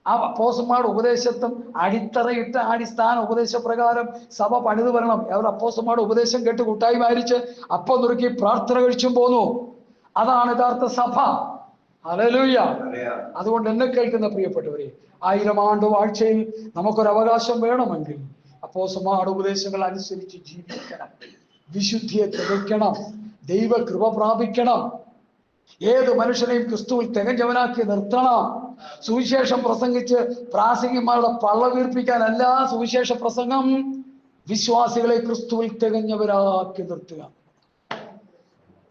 ആ അപ്പോസ്തലന്മാരുടെ ഉപദേശത്തും അടിത്തറയിട്ട അടിസ്ഥാന ഉപദേശപ്രകാരം സഭ പണിത് വരണം. അവരുടെ അപ്പോസ്തലന്മാരുടെ ഉപദേശം കേട്ട് കൂട്ടായ്മ ആയിരിച്ച് അപ്പം നുറുക്കി പ്രാർത്ഥന കഴിച്ചും പോന്നു. അതാണ് യഥാർത്ഥ സഭ. ഹല്ലേലൂയ. അതുകൊണ്ട് എന്നെ കേൾക്കുന്ന പ്രിയപ്പെട്ടവരെ, 1000 ആണ്ട് വാഴ്ചയിൽ നമുക്കൊരു അവകാശം വേണമെങ്കിൽ അപ്പോസ്തലന്മാരുടെ ഉപദേശങ്ങൾ അനുസരിച്ച് ജീവിക്കണം, വിശുദ്ധിയെ തികയ്ക്കണം, ദൈവകൃപ പ്രാപിക്കണം, ഏത് മനുഷ്യനെയും ക്രിസ്തുവിൽ തികഞ്ഞവനാക്കി നിർത്തണം. സുവിശേഷം പ്രസംഗിച്ച് പ്രാസംഗികന്മാരുടെ പള്ള വീർപ്പിക്കാനല്ല സുവിശേഷ പ്രസംഗം, വിശ്വാസികളെ ക്രിസ്തുവിൽ തികഞ്ഞവരാക്കി നിർത്തുക.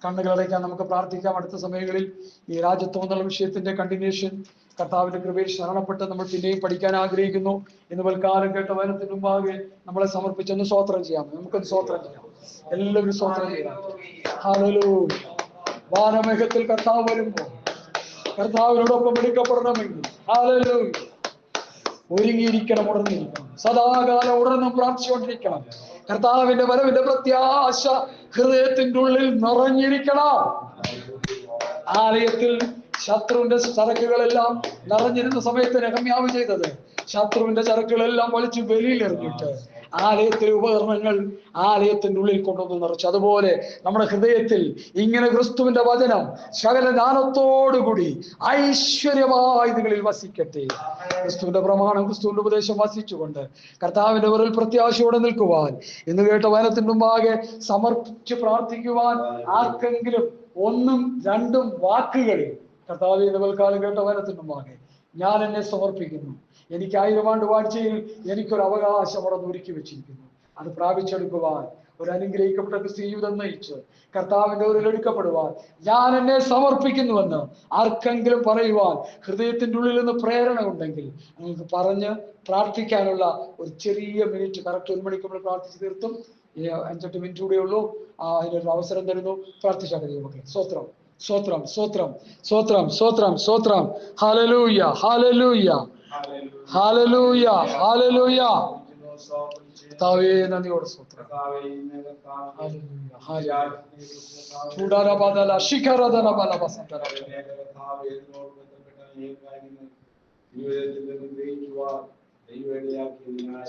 കണ്ണുകളടയ്ക്കാൻ നമുക്ക് പ്രാർത്ഥിക്കാം. അടുത്ത സമയങ്ങളിൽ ഈ രാജ്യത്വം എന്നുള്ള വിഷയത്തിന്റെ കണ്ടിന്യൂഷൻ കർത്താവിന്റെ കൃപയിൽ ശരണപ്പെട്ട് നമ്മൾ പിന്നെയും പഠിക്കാൻ ആഗ്രഹിക്കുന്നു. ഇന്ന് പൽക്കാലം കേട്ട വചനത്തിന് മുമ്പാകെ നമ്മളെ സമർപ്പിച്ചൊന്ന് സ്തോത്രം ചെയ്യാം. നമുക്കൊന്ന് സ്തോത്രം ചെയ്യാം. എല്ലാവരും സ്തോത്രം ചെയ്യാം. ഹല്ലേലൂയ. വാനമേഘത്തിൽ കർത്താവ് വരുമ്പോൾ കർത്താവിനോടൊപ്പം എടുക്കപ്പെടണമെങ്കിൽ ഹല്ലേലൂയ ഒരുങ്ങിയിരിക്കണം, ഉണർന്നിരിക്കണം, സദാകാലം ഉണർന്നും പ്രാർത്ഥിച്ചുകൊണ്ടിരിക്കണം. കർത്താവിന്റെ വരവിന്റെ പ്രത്യാശ ഹൃദയത്തിന്റെ ഉള്ളിൽ നിറഞ്ഞിരിക്കണം. ആലയത്തിൽ ശത്രുവിന്റെ ചരക്കുകളെല്ലാം നിറഞ്ഞിരുന്ന സമയത്ത് നെഹമ്യാവ് ചെയ്തത്, ശത്രുവിന്റെ ചരക്കുകളെല്ലാം വലിച്ചു വെളിയിൽ എറിഞ്ഞിട്ട് ആലയത്തിലെ ഉപകരണങ്ങൾ ആലയത്തിന്റെ ഉള്ളിൽ കൊണ്ടുവന്ന് നിറച്ചു. അതുപോലെ നമ്മുടെ ഹൃദയത്തിൽ ഇങ്ങനെ ക്രിസ്തുവിന്റെ വചനം സകല ജ്ഞാനത്തോടുകൂടി ഐശ്വര്യമായി നിങ്ങളിൽ വസിക്കട്ടെ. ക്രിസ്തുവിന്റെ പ്രമാണം, ക്രിസ്തുവിന്റെ ഉപദേശം വസിച്ചുകൊണ്ട് കർത്താവിന്റെ വിരൽ പ്രത്യാശയോടെ നിൽക്കുവാൻ, ഇന്ന് കേട്ട വചനത്തിന് മുമ്പാകെ സമർപ്പിച്ച് പ്രാർത്ഥിക്കുവാൻ ആർക്കെങ്കിലും 1 2 വാക്കുകളിൽ കർത്താവ് ഇന്ന് പൽക്കാലം കേട്ട വചനത്തിന് മുമ്പാകെ ഞാൻ എന്നെ സമർപ്പിക്കുന്നു, എനിക്ക് 1000 ആണ്ട് വാഴ്ചയിൽ എനിക്കൊരു അവകാശം അവിടെ ഒരുക്കി വെച്ചിരിക്കുന്നു, അത് പ്രാപിച്ചെടുക്കുവാൻ, ഒരു അനുഗ്രഹിക്കപ്പെട്ട ക്രിസ്തു ജീവിതം നയിച്ച് കർത്താവിന്റെ ഒരു എടുക്കപ്പെടുവാൻ ഞാൻ എന്നെ സമർപ്പിക്കുന്നുവെന്ന് ആർക്കെങ്കിലും പറയുവാൻ ഹൃദയത്തിന്റെ ഉള്ളിൽ നിന്ന് പ്രേരണ ഉണ്ടെങ്കിൽ നമുക്ക് പറഞ്ഞ് പ്രാർത്ഥിക്കാനുള്ള ഒരു ചെറിയ മിനിറ്റ്, കറക്റ്റ് 1 മണിക്ക് നമ്മൾ പ്രാർത്ഥിച്ച് തീർത്തും. 5-8 മിനിറ്റ് കൂടെ ഉള്ളൂ. അതിനൊരു അവസരം തരുന്നു. പ്രാർത്ഥിച്ചാൽ മതി നമുക്ക്. സ്തോത്രം, സ്തോത്രം, സ്തോത്രം, സ്തോത്രം, സ്തോത്രം, സ്തോത്രം. Hallelujah, hallelujah, hallelujah, hallelujah. കർത്താവേ നന്ദിയോടെ സ്തോത്രം. ചൂടാരബദല ശിഖരദനബല വസന്തര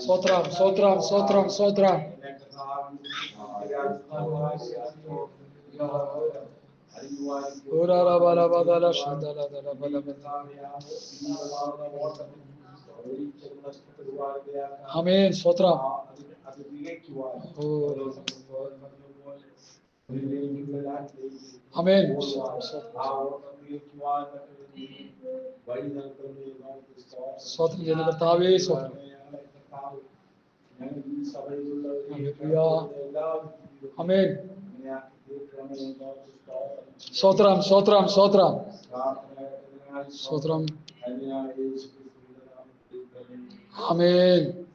സ്തോത്രം, സ്തോത്രം, സ്തോത്രം, സ്തോത്രം. ആമേൻ. സ്തോത്രം. ആമേൻ. സ്തോത്രം ചെയ്യുന്ന കർത്താവേ, സ്തോത്രം. ആമേൻ. സ്തോത്രം, സ്തോത്രം, സ്തോത്രം, സ്തോത്രം. ആമേൻ.